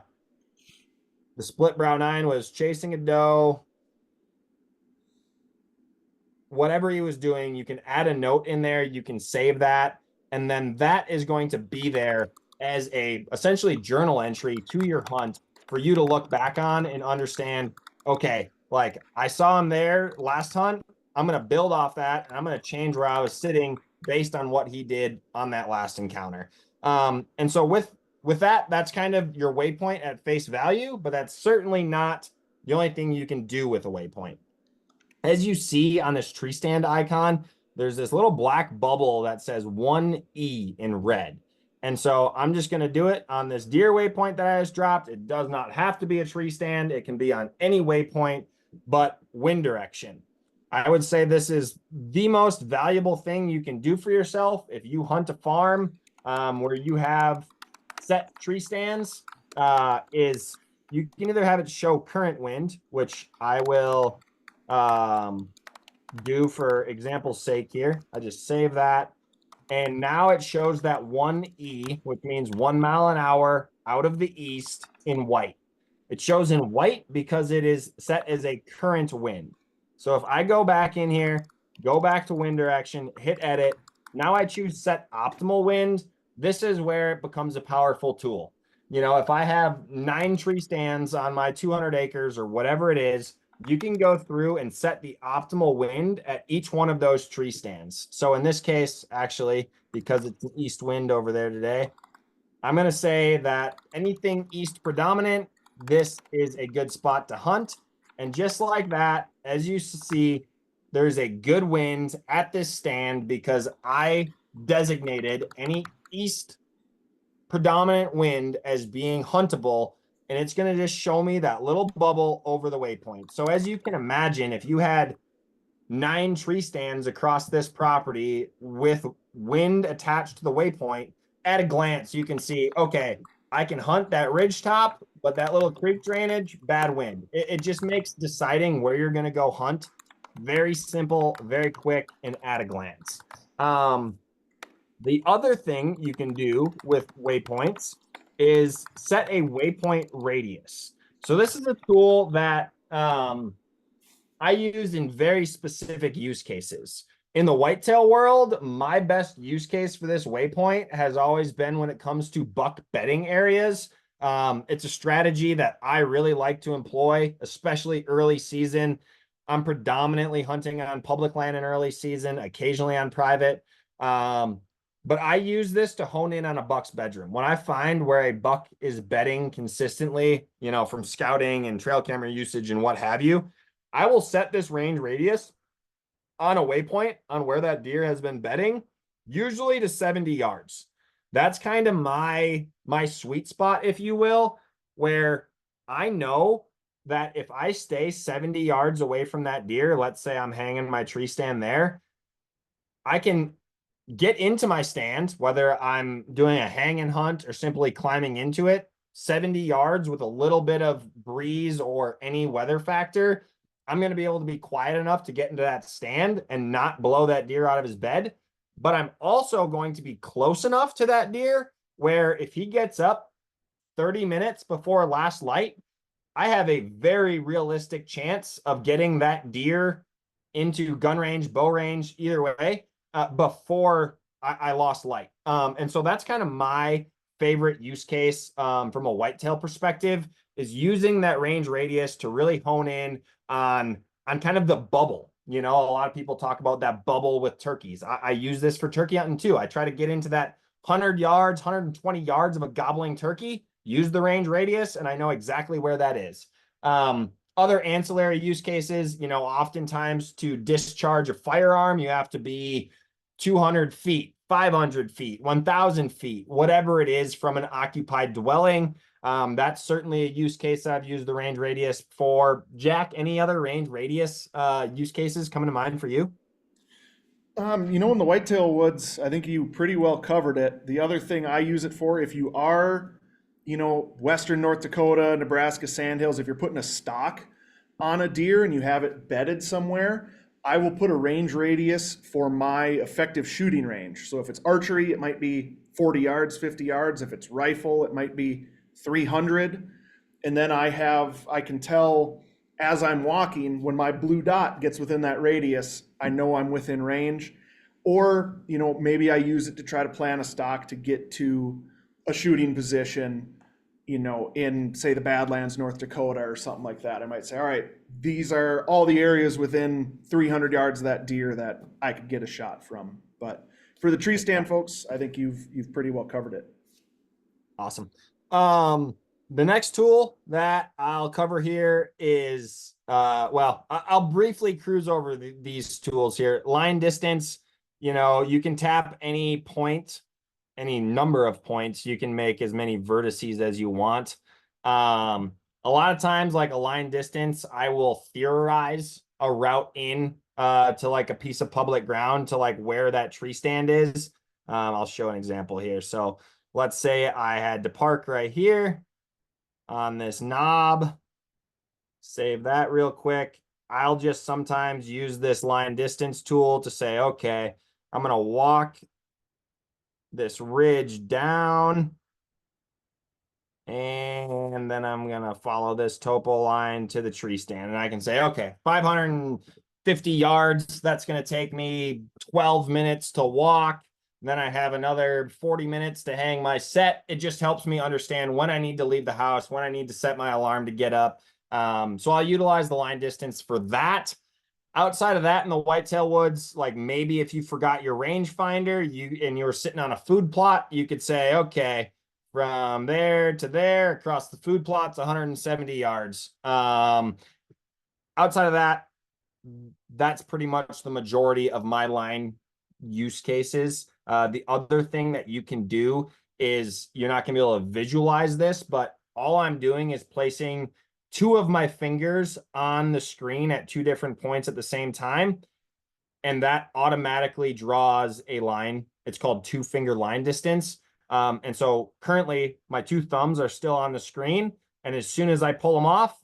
split brow 9 was chasing a doe. Whatever he was doing, you can add a note in there. You can save that. And then that is going to be there as a essentially journal entry to your hunt for you to look back on and understand, okay, like I saw him there last hunt. I'm going to build off that and I'm going to change where I was sitting based on what he did on that last encounter. And so with that, that's kind of your waypoint at face value, but that's certainly not the only thing you can do with a waypoint. As you see on this tree stand icon, there's this little black bubble that says 1E in red. And so I'm just going to do it on this deer waypoint that I just dropped. It does not have to be a tree stand. It can be on any waypoint, but wind direction. I would say this is the most valuable thing you can do for yourself if you hunt a farm where you have set tree stands. Is you can either have it show current wind, which I will do for example's sake here. I just save that. And now it shows that 1E, which means 1 mile an hour out of the east in white. It shows in white because it is set as a current wind. So if I go back in here, go back to wind direction, hit edit, now I choose set optimal wind. This is where it becomes a powerful tool. If I have 9 tree stands on my 200 acres or whatever it is, you can go through and set the optimal wind at each one of those tree stands. So in this case, actually, because it's an east wind over there today, I'm going to say that anything east predominant, this is a good spot to hunt. And just like that, as you see, there's a good wind at this stand because I designated any east predominant wind as being huntable, and it's going to just show me that little bubble over the waypoint. So as you can imagine, if you had 9 tree stands across this property with wind attached to the waypoint, at a glance, you can see, okay, I can hunt that ridge top, but that little creek drainage, bad wind. It just makes deciding where you're going to go hunt very simple, very quick, and at a glance. The other thing you can do with waypoints is set a waypoint radius. So this is a tool that I use in very specific use cases. In the whitetail world, my best use case for this waypoint has always been when it comes to buck bedding areas. It's a strategy that I really like to employ, especially early season. I'm predominantly hunting on public land in early season, occasionally on private. But I use this to hone in on a buck's bedroom. When I find where a buck is bedding consistently, from scouting and trail camera usage and what have you, I will set this range radius on a waypoint on where that deer has been bedding, usually to 70 yards. That's kind of my sweet spot, if you will, where I know that if I stay 70 yards away from that deer, let's say I'm hanging my tree stand there, I can get into my stand, whether I'm doing a hang and hunt or simply climbing into it, 70 yards with a little bit of breeze or any weather factor. I'm going to be able to be quiet enough to get into that stand and not blow that deer out of his bed. But I'm also going to be close enough to that deer where if he gets up 30 minutes before last light, I have a very realistic chance of getting that deer into gun range, bow range, either way, before I lost light. And so that's kind of my favorite use case from a whitetail perspective, is using that range radius to really hone in on kind of the bubble. A lot of people talk about that bubble with turkeys. I use this for turkey hunting too. I try to get into that 100 yards, 120 yards of a gobbling turkey, use the range radius, and I know exactly where that is. Other ancillary use cases, oftentimes to discharge a firearm, you have to be 200 feet, 500 feet, 1,000 feet, whatever it is from an occupied dwelling. That's certainly a use case that I've used the range radius for. Jack, any other range radius use cases coming to mind for you? In the whitetail woods, I think you pretty well covered it. The other thing I use it for, if you are, Western North Dakota, Nebraska sandhills, if you're putting a stock on a deer and you have it bedded somewhere, I will put a range radius for my effective shooting range. So if it's archery, it might be 40 yards, 50 yards. If it's rifle, it might be 300. And then I can tell as I'm walking, when my blue dot gets within that radius, I know I'm within range. Or, maybe I use it to try to plan a stock to get to a shooting position, in say the Badlands, North Dakota or something like that. I might say, all right, these are all the areas within 300 yards of that deer that I could get a shot from. But for the tree stand folks, I think you've pretty well covered it. Awesome. The next tool that I'll cover here is, I'll briefly cruise over these tools here. Line distance, you can tap any point, any number of points. You can make as many vertices as you want. A lot of times, like a line distance, I will theorize a route in to like a piece of public ground to like where that tree stand is. I'll show an example here. So let's say I had to park right here on this knob, save that real quick. I'll just sometimes use this line distance tool to say, okay, I'm going to walk this ridge down, and then I'm going to follow this topo line to the tree stand. And I can say, okay, 550 yards, that's going to take me 12 minutes to walk. Then I have another 40 minutes to hang my set. It just helps me understand when I need to leave the house, when I need to set my alarm to get up. So I'll utilize the line distance for that. Outside of that, in the whitetail woods, like maybe if you forgot your rangefinder, you were sitting on a food plot, you could say, okay, from there to there across the food plot's 170 yards. Outside of that, that's pretty much the majority of my line use cases. The other thing that you can do is, you're not going to be able to visualize this, but all I'm doing is placing two of my fingers on the screen at two different points at the same time. And that automatically draws a line. It's called 2-finger line distance. And so currently my two thumbs are still on the screen. And as soon as I pull them off,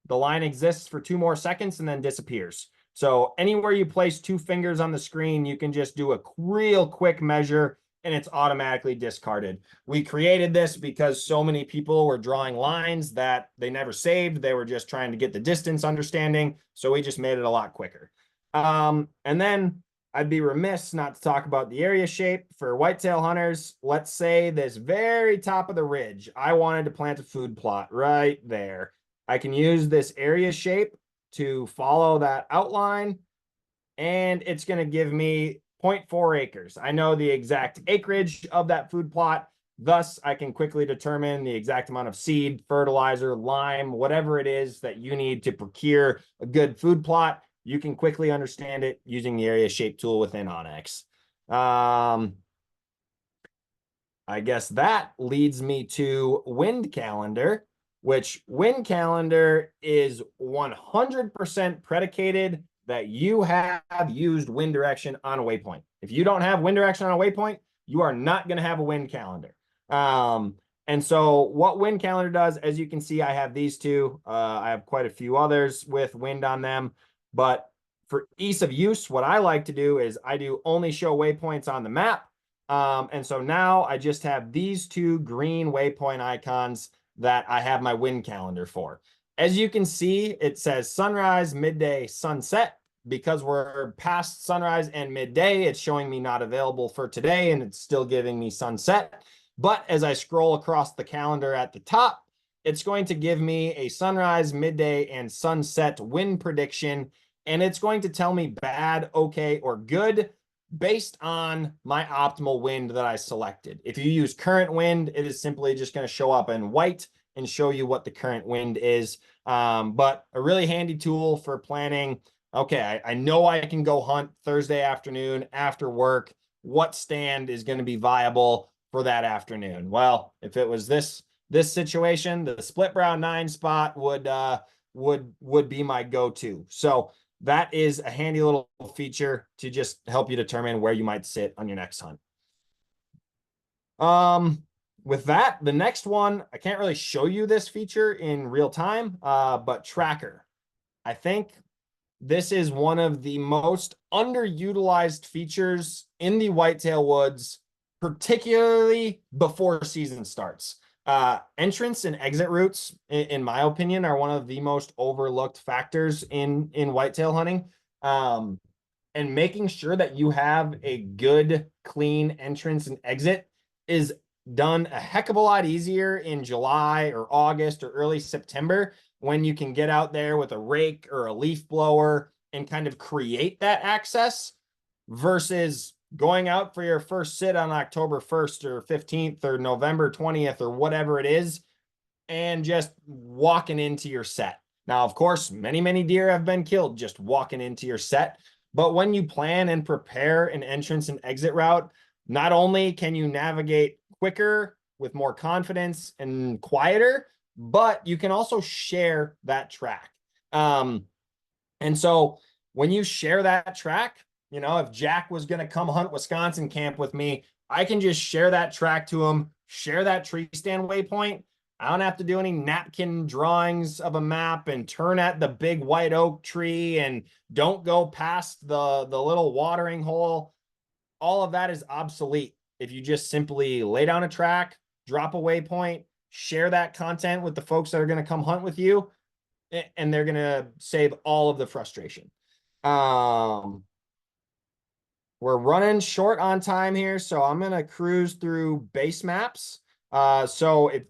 the line exists for 2 more seconds and then disappears. So anywhere you place 2 fingers on the screen, you can just do a real quick measure and it's automatically discarded. We created this because so many people were drawing lines that they never saved. They were just trying to get the distance understanding. So we just made it a lot quicker. And then I'd be remiss not to talk about the area shape for whitetail hunters. Let's say this very top of the ridge, I wanted to plant a food plot right there. I can use this area shape to follow that outline, and it's going to give me 0.4 acres. I know the exact acreage of that food plot. Thus, I can quickly determine the exact amount of seed, fertilizer, lime, whatever it is that you need to procure a good food plot. You can quickly understand it using the area shape tool within onX. I guess that leads me to wind calendar, which wind calendar is 100% predicated that you have used wind direction on a waypoint. If you don't have wind direction on a waypoint, you are not going to have a wind calendar. And so what wind calendar does, as you can see, I have these two. I have quite a few others with wind on them, but for ease of use, what I like to do is I do only show waypoints on the map. And so now I just have these two green waypoint icons that I have my wind calendar for. As you can see, it says sunrise, midday, sunset. Because we're past sunrise and midday, it's showing me not available for today, and it's still giving me sunset. But as I scroll across the calendar at the top, it's going to give me a sunrise, midday, and sunset wind prediction, and it's going to tell me bad, okay, or good based on my optimal wind that I selected. If you use current wind, it is simply just going to show up in white and show you what the current wind is. But a really handy tool for planning. Okay, I know I can go hunt Thursday afternoon after work. What stand is going to be viable for that afternoon? Well, if it was this situation, the split brow 9 spot would be my go-to. So that is a handy little feature to just help you determine where you might sit on your next hunt. With that, the next one, I can't really show you this feature in real time, but tracker. I think this is one of the most underutilized features in the whitetail woods, particularly before season starts. Entrance and exit routes, in my opinion, are one of the most overlooked factors in whitetail hunting. And making sure that you have a good, clean entrance and exit is done a heck of a lot easier in July or August or early September, when you can get out there with a rake or a leaf blower and kind of create that access, versus going out for your first sit on October 1st or 15th or November 20th or whatever it is, and just walking into your set. Now, of course, many deer have been killed just walking into your set, but when you plan and prepare an entrance and exit route, not only can you navigate quicker with more confidence and quieter, but you can also share that track. And so when you share that track, you know, if Jack was going to come hunt Wisconsin camp with me, I can just share that track to him, share that tree stand waypoint. I don't have to do any napkin drawings of a map and turn at the big white oak tree and don't go past the little watering hole. All of that is obsolete if you just simply lay down a track, drop a waypoint, share that content with the folks that are going to come hunt with you, and they're going to save all of the frustration. We're running short on time here, so I'm going to cruise through base maps. So if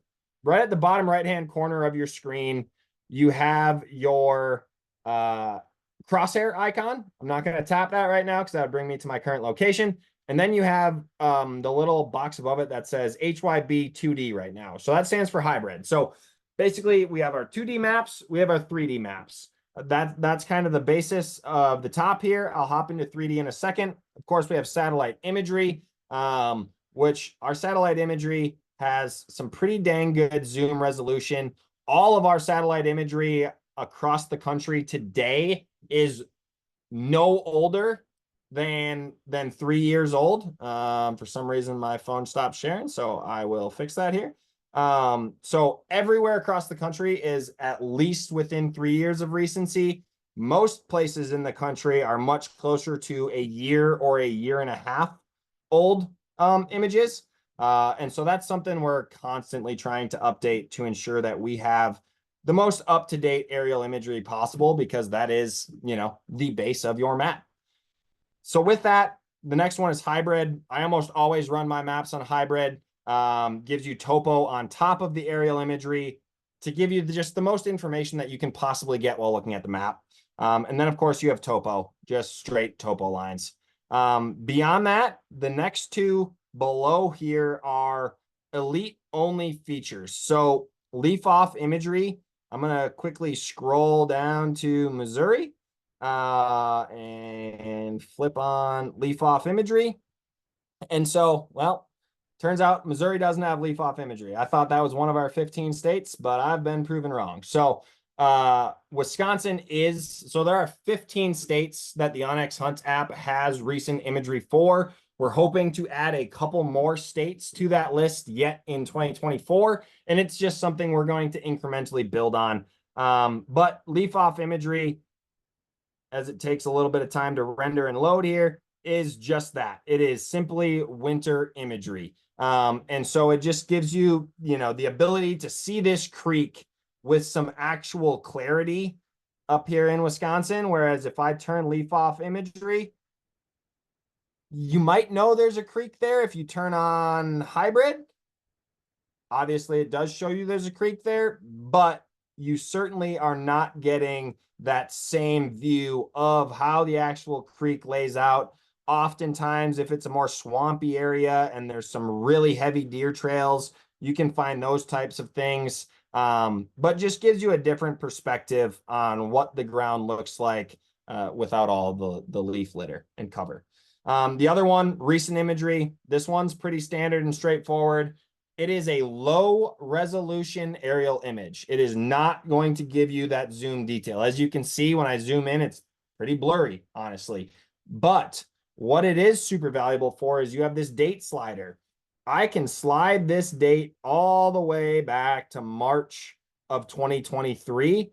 right at the bottom right-hand corner of your screen, you have your crosshair icon. I'm not going to tap that right now because that would bring me to my current location. And then you have the little box above it that says HYB 2D right now. So that stands for hybrid. So basically, we have our 2D maps, we have our 3D maps. That's kind of the basis of the top here. I'll hop into 3D in a second. Of course, we have satellite imagery, which our satellite imagery has some pretty dang good zoom resolution. All of our satellite imagery across the country today is no older than 3 years old. For some reason, my phone stopped sharing, so I will fix that here. So everywhere across the country is at least within 3 years of recency. Most places in the country are much closer to a year or a year and a half old images. And so that's something we're constantly trying to update to ensure that we have the most up-to-date aerial imagery possible, because that is, you know, the base of your map. So with that, the next one is hybrid. I almost always run my maps on hybrid. Gives you topo on top of the aerial imagery to give you just the most information that you can possibly get while looking at the map. And then, of course, you have topo, just straight topo lines. Beyond that, the next two below here are elite only features. So leaf off imagery. I'm going to quickly scroll down to Missouri and flip on leaf off imagery. And so, well, turns out Missouri doesn't have leaf off imagery. I thought that was one of our 15 states, but I've been proven wrong. So Wisconsin is, so there are 15 states that the onX Hunt app has recent imagery for. We're hoping to add a couple more states to that list yet in 2024. And it's just something we're going to incrementally build on. But leaf off imagery, as it takes a little bit of time to render and load here, is just that. It is simply winter imagery. And so it just gives you, the ability to see this creek with some actual clarity up here in Wisconsin. Whereas if I turn leaf off imagery, you might know there's a creek there if you turn on hybrid. Obviously, it does show you there's a creek there, but you certainly are not getting that same view of how the actual creek lays out. Oftentimes, if it's a more swampy area and there's some really heavy deer trails, you can find those types of things. But just gives you a different perspective on what the ground looks like without all the leaf litter and cover. The other one, recent imagery. This one's pretty standard and straightforward. It is a low resolution aerial image. It is not going to give you that zoom detail. As you can see, when I zoom in, it's pretty blurry, honestly. But what it is super valuable for is you have this date slider. I can slide this date all the way back to March of 2023.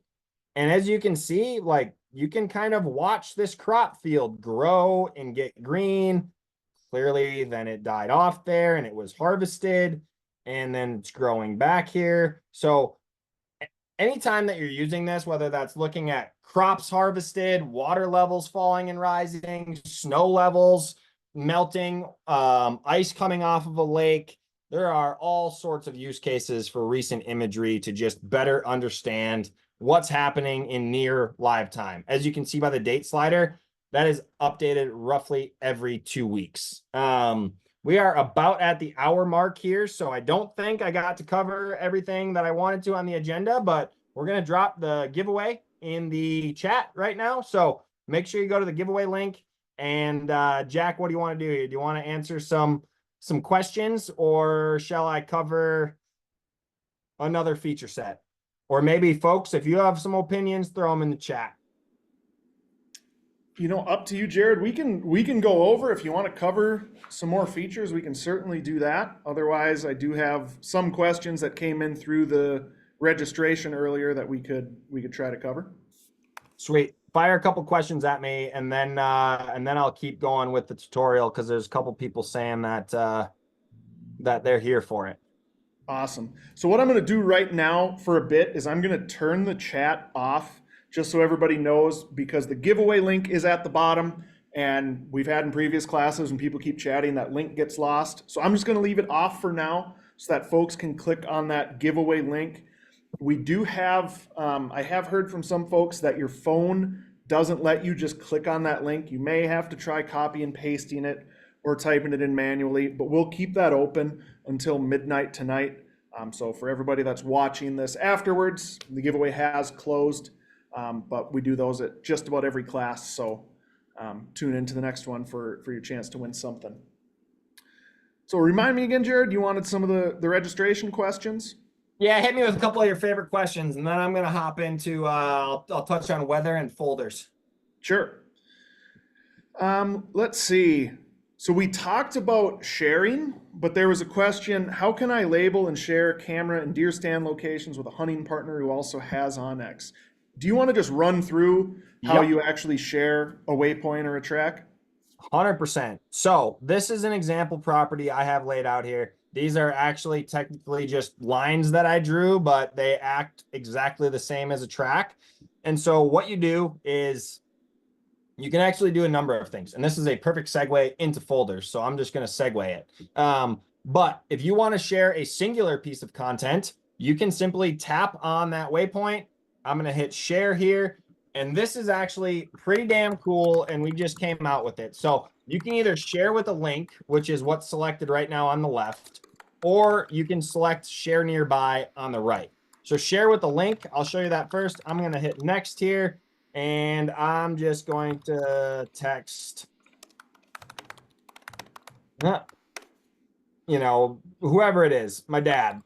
And as you can see, like, you can kind of watch this crop field grow and get green. Clearly, then it died off there and it was harvested. And then it's growing back here. So anytime that you're using this, whether that's looking at crops harvested, water levels falling and rising, snow levels melting, ice coming off of a lake, there are all sorts of use cases for recent imagery to just better understand what's happening in near live time. As you can see by the date slider, that is updated roughly every 2 weeks. We are about at the hour mark here, so I don't think I got to cover everything that I wanted to on the agenda, but we're going to drop the giveaway in the chat right now. So make sure you go to the giveaway link. And Jack, what do you want to do here? Do you want to answer some questions, or shall I cover another feature set? Or maybe, folks, if you have some opinions, throw them in the chat. Up to you, Jared. We can go over if you want to cover some more features. We can certainly do that. Otherwise, I do have some questions that came in through the registration earlier that we could try to cover. Sweet. Fire a couple questions at me, and then I'll keep going with the tutorial, because there's a couple people saying that that they're here for it. Awesome. So what I'm going to do right now for a bit is I'm going to turn the chat off, just so everybody knows, because the giveaway link is at the bottom, and we've had in previous classes when people keep chatting, that link gets lost. So I'm just going to leave it off for now so that folks can click on that giveaway link. We do have, I have heard from some folks that your phone doesn't let you just click on that link. You may have to try copy and pasting it or typing it in manually, but we'll keep that open until midnight tonight. So for everybody that's watching this afterwards, the giveaway has closed, but we do those at just about every class. So tune into the next one for your chance to win something. So remind me again, Jared, you wanted some of the registration questions? Yeah, hit me with a couple of your favorite questions, and then I'm going to hop into, I'll touch on weather and folders. Sure. Let's see. So we talked about sharing, but there was a question, how can I label and share camera and deer stand locations with a hunting partner who also has onX? Do you want to just run through how you actually share a waypoint or a track? 100%. So this is an example property I have laid out here. These are actually technically just lines that I drew, but they act exactly the same as a track. And so what you do is you can actually do a number of things. And this is a perfect segue into folders. So I'm just going to segue it. But if you want to share a singular piece of content, you can simply tap on that waypoint. I'm going to hit share here. And this is actually pretty damn cool. And we just came out with it. So You can either share with a link, which is what's selected right now on the left, or you can select share nearby on the right. So share with the link, I'll show you that first. I'm going to hit next here, and I'm just going to text, whoever it is, my dad.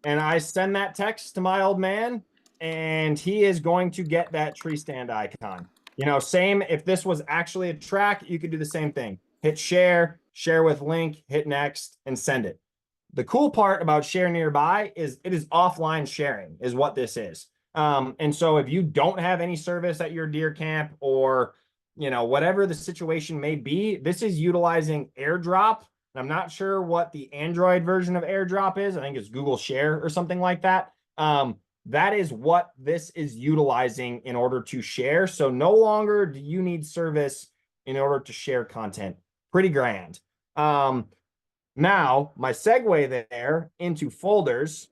And I send that text to my old man, and he is going to get that tree stand icon. Same if this was actually a track, you could do the same thing. Hit share, share with link, hit next, and send it. The cool part about share nearby is it is offline sharing, is what this is. And so if you don't have any service at your deer camp, or whatever the situation may be, this is utilizing AirDrop. I'm not sure what the Android version of AirDrop is. I think it's Google Share or something like that. That is what this is utilizing in order to share. So no longer do you need service in order to share content. Pretty grand. Now, my segue there into folders,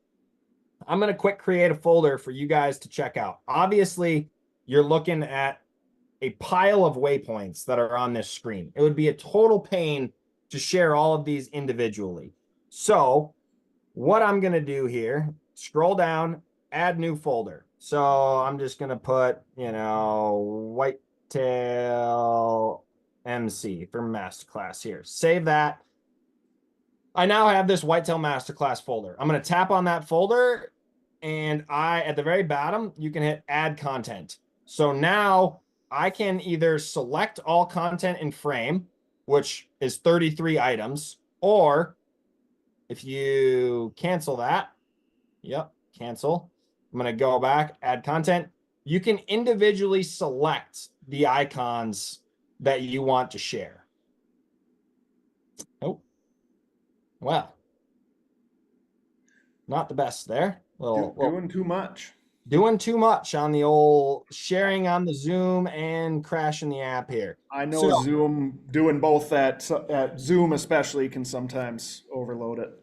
I'm going to quick create a folder for you guys to check out. Obviously, you're looking at a pile of waypoints that are on this screen. It would be a total pain to share all of these individually. So what I'm going to do here, scroll down, add new folder. So I'm just going to put, Whitetail MC for Masterclass here. Save that. I now have this Whitetail Masterclass folder. I'm going to tap on that folder, and at the very bottom, you can hit add content. So now I can either select all content in frame, which is 33 items, or if you cancel that, cancel. I'm going to go back, add content. You can individually select the icons that you want to share. Oh, well, not the best there. Doing too much. Doing too much on the old sharing on the Zoom and crashing the app here. I know So, Zoom doing both at Zoom especially can sometimes overload it.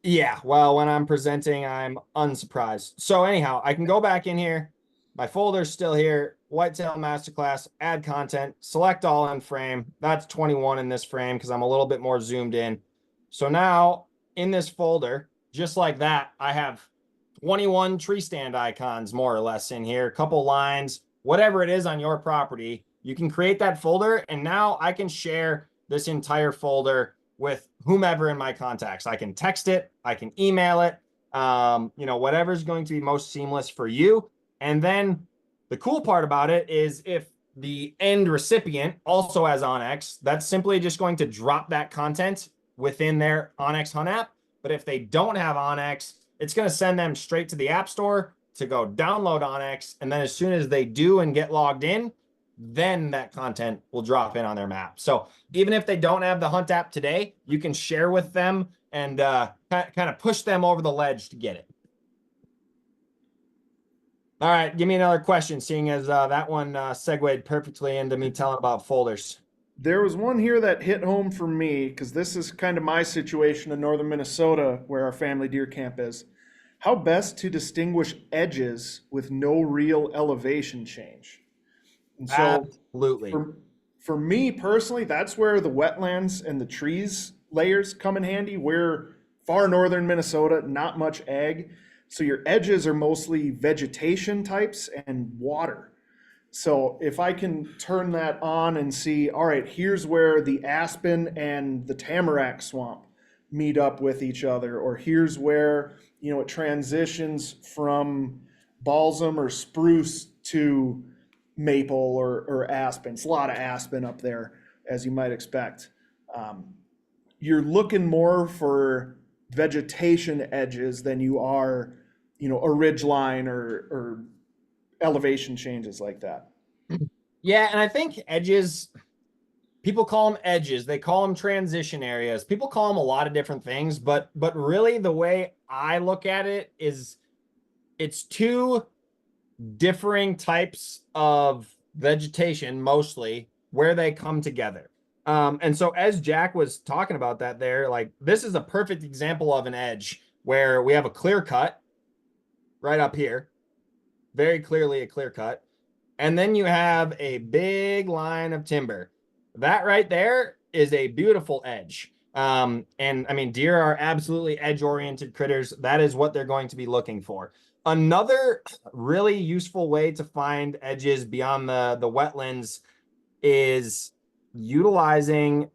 yeah, well, when I'm presenting, I'm unsurprised. So anyhow, I can go back in here. My folder's still here. Whitetail Masterclass, add content, select all in frame. That's 21 in this frame because I'm a little bit more zoomed in. So now in this folder, just like that, I have 21 tree stand icons more or less in here, a couple lines, whatever it is on your property. You can create that folder, and now I can share this entire folder with whomever in my contacts. I can text it, I can email it, whatever's going to be most seamless for you. And then the cool part about it is if the end recipient also has onX, that's simply just going to drop that content within their onX Hunt app. But if they don't have onX, it's going to send them straight to the App Store to go download onX. And then as soon as they do and get logged in, then that content will drop in on their map. So even if they don't have the Hunt app today, you can share with them and kind of push them over the ledge to get it. All right, give me another question, seeing as that one segued perfectly into me telling about folders. There was one here that hit home for me because this is kind of my situation in northern Minnesota where our family deer camp is. How best to distinguish edges with no real elevation change? And so Absolutely. for me personally, that's where the wetlands and the trees layers come in handy. We're far northern Minnesota, not much ag. So your edges are mostly vegetation types and water. So if I can turn that on and see, all right, here's where the aspen and the tamarack swamp meet up with each other, or here's where, it transitions from balsam or spruce to maple or aspen. It's a lot of aspen up there, as you might expect. You're looking more for vegetation edges than you are, a ridge line or elevation changes like that. Yeah, and I think edges, people call them edges. They call them transition areas. People call them a lot of different things, but really the way I look at it is it's two differing types of vegetation, mostly where they come together. And so as Jack was talking about that there, like this is a perfect example of an edge where we have a clear cut right up here, very clearly a clear cut. And then you have a big line of timber. that right there is a beautiful edge. And I mean, deer are absolutely edge-oriented critters. That is what they're going to be looking for. Another really useful way to find edges beyond the wetlands is utilizing,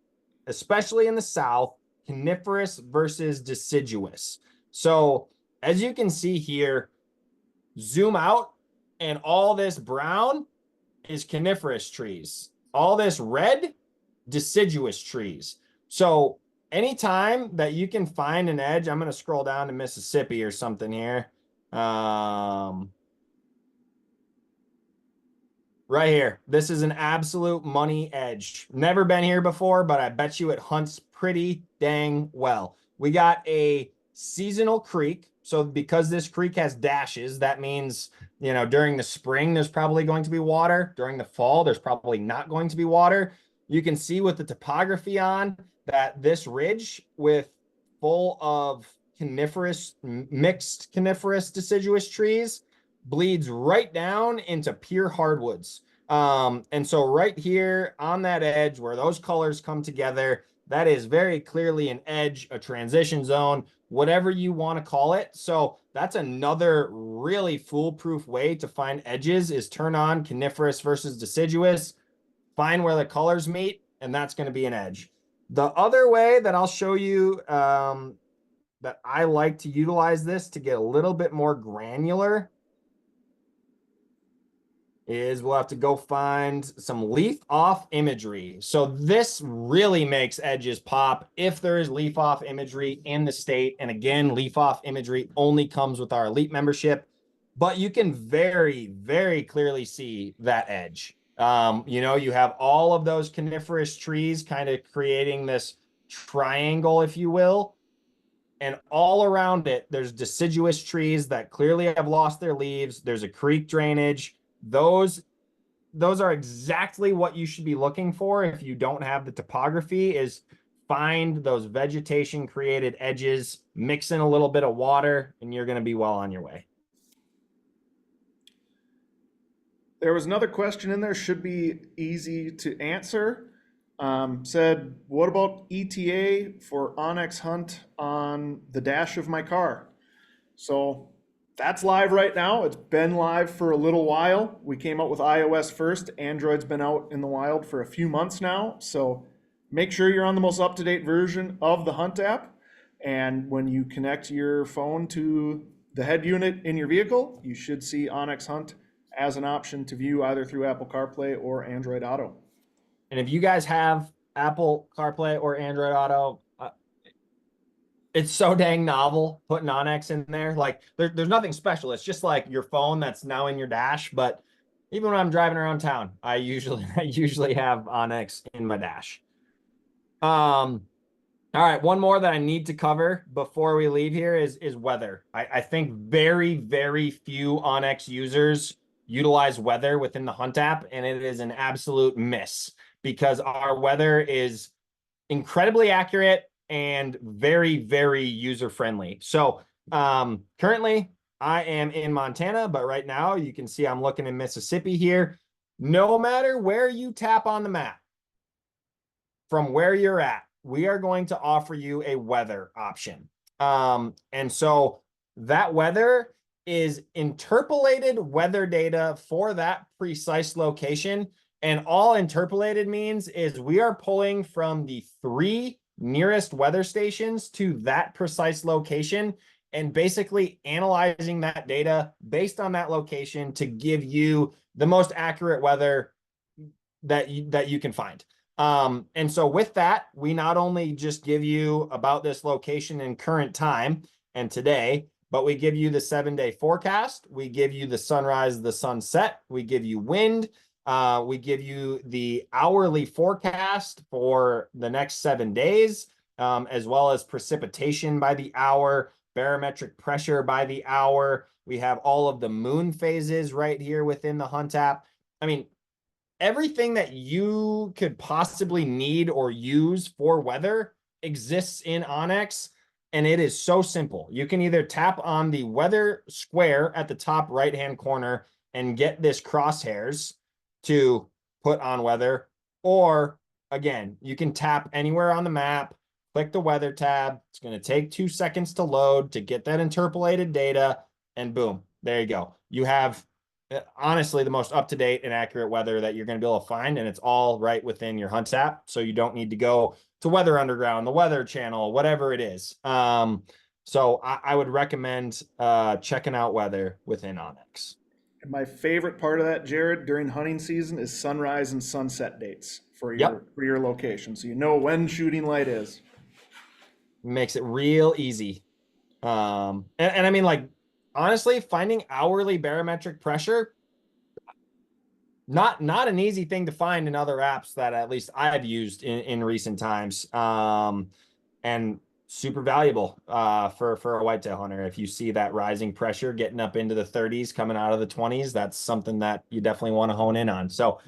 especially in the South, coniferous versus deciduous. So as you can see here, zoom out, and all this brown is coniferous trees. All this red, deciduous trees. So anytime that you can find an edge, I'm going to scroll down to Mississippi or something here. Right here. This is an absolute money edge. Never been here before, but I bet you it hunts pretty dang well. We got a seasonal creek. So because this creek has dashes, that means, you know, during the spring, there's probably going to be water. During the fall, there's probably not going to be water. You can see with the topography on that this ridge with full of coniferous, mixed coniferous deciduous trees bleeds right down into pure hardwoods. And so right here on that edge where those colors come together, that is very clearly an edge, a transition zone, whatever you want to call it. So that's another really foolproof way to find edges is turn on coniferous versus deciduous, find where the colors meet, and that's going to be an edge. The other way that I'll show you that I like to utilize this to get a little bit more granular is we'll have to go find some leaf off imagery. So this really makes edges pop if there is leaf off imagery in the state. And again, leaf off imagery only comes with our elite membership, but you can very, very clearly see that edge. You know, you have all of those coniferous trees kind of creating this triangle, if you will. And all around it, there's deciduous trees that clearly have lost their leaves. There's a creek drainage. Those are exactly what you should be looking for if you don't have the topography, is find those vegetation created edges, mix in a little bit of water, and you're going to be well on your way. There was another question in there, should be easy to answer. Said, what about ETA for onX Hunt on the dash of my car? So that's live right now. It's been live for a little while. We came out with iOS first. Android's been out in the wild for a few months now. So make sure you're on the most up-to-date version of the Hunt app. And when you connect your phone to the head unit in your vehicle, you should see onX Hunt as an option to view either through Apple CarPlay or Android Auto. And if you guys have Apple CarPlay or Android Auto, it's so dang novel putting onX in there. Like there's nothing special. It's just like your phone that's now in your dash. But even when I'm driving around town, I usually have onX in my dash. All right, one more that I need to cover before we leave here is weather. I think very, very few onX users utilize weather within the Hunt app, and it is an absolute miss because our weather is incredibly accurate and very, very user-friendly. So currently I am in Montana, but right now you can see I'm looking in Mississippi here. No matter where you tap on the map, from where you're at, we are going to offer you a weather option. And so that weather is interpolated weather data for that precise location. And all interpolated means is we are pulling from the 3 nearest weather stations to that precise location and basically analyzing that data based on that location to give you the most accurate weather that you can find. And so with that, we not only just give you about this location in current time and today, but we give you the 7-day forecast. We give you the sunrise, the sunset. We give you wind. We give you the hourly forecast for the next 7 days, as well as precipitation by the hour, barometric pressure by the hour. We have all of the moon phases right here within the Hunt app. I mean, everything that you could possibly need or use for weather exists in onX, and it is so simple. You can either tap on the weather square at the top right-hand corner and get this crosshairs to put on weather, or again, you can tap anywhere on the map, click the weather tab. It's going to take 2 seconds to load to get that interpolated data, and boom, there you go. You have honestly the most up-to-date and accurate weather that you're going to be able to find, and it's all right within your Hunt app. So you don't need to go to Weather Underground, the Weather Channel, whatever it is. So I would recommend checking out weather within onX. And my favorite part of that, Jared, during hunting season is sunrise and sunset dates for Yep. your location, so you know when shooting light is. Makes it real easy. And I mean, like, honestly, finding hourly barometric pressure, not an easy thing to find in other apps that at least I've used in recent times. And super valuable for a whitetail hunter. If you see that rising pressure getting up into the 30s, coming out of the 20s, that's something that you definitely want to hone in on. So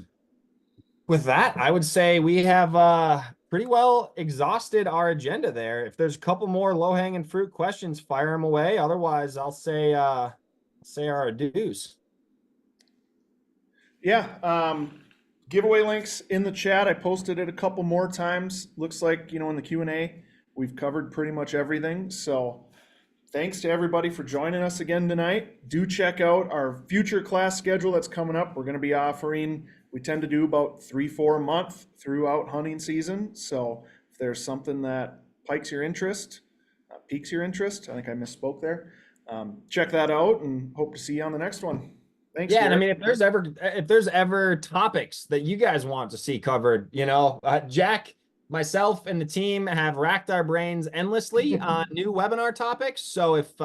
with that, I would say we have pretty well exhausted our agenda there. If there's a couple more low-hanging fruit questions, fire them away. Otherwise, I'll say our adieus. Yeah, giveaway links in the chat. I posted it a couple more times. Looks like, in the Q&A, we've covered pretty much everything. So thanks to everybody for joining us again tonight. Do check out our future class schedule that's coming up. We're going to be offering, we tend to do about 3-4 a month throughout hunting season. So if there's something that piques your interest, I think I misspoke there. Check that out and hope to see you on the next one. Thanks, Yeah, and I Jared. mean, if there's ever topics that you guys want to see covered, Jack, myself, and the team have racked our brains endlessly on new webinar topics. So if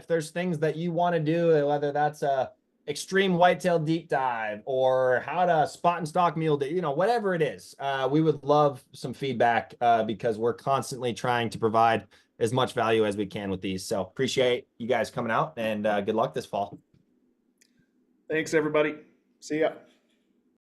there's things that you want to do, whether that's a extreme whitetail deep dive or how to spot and stalk mule deer, whatever it is, we would love some feedback because we're constantly trying to provide as much value as we can with these. So appreciate you guys coming out, and good luck this fall. Thanks, everybody. See ya.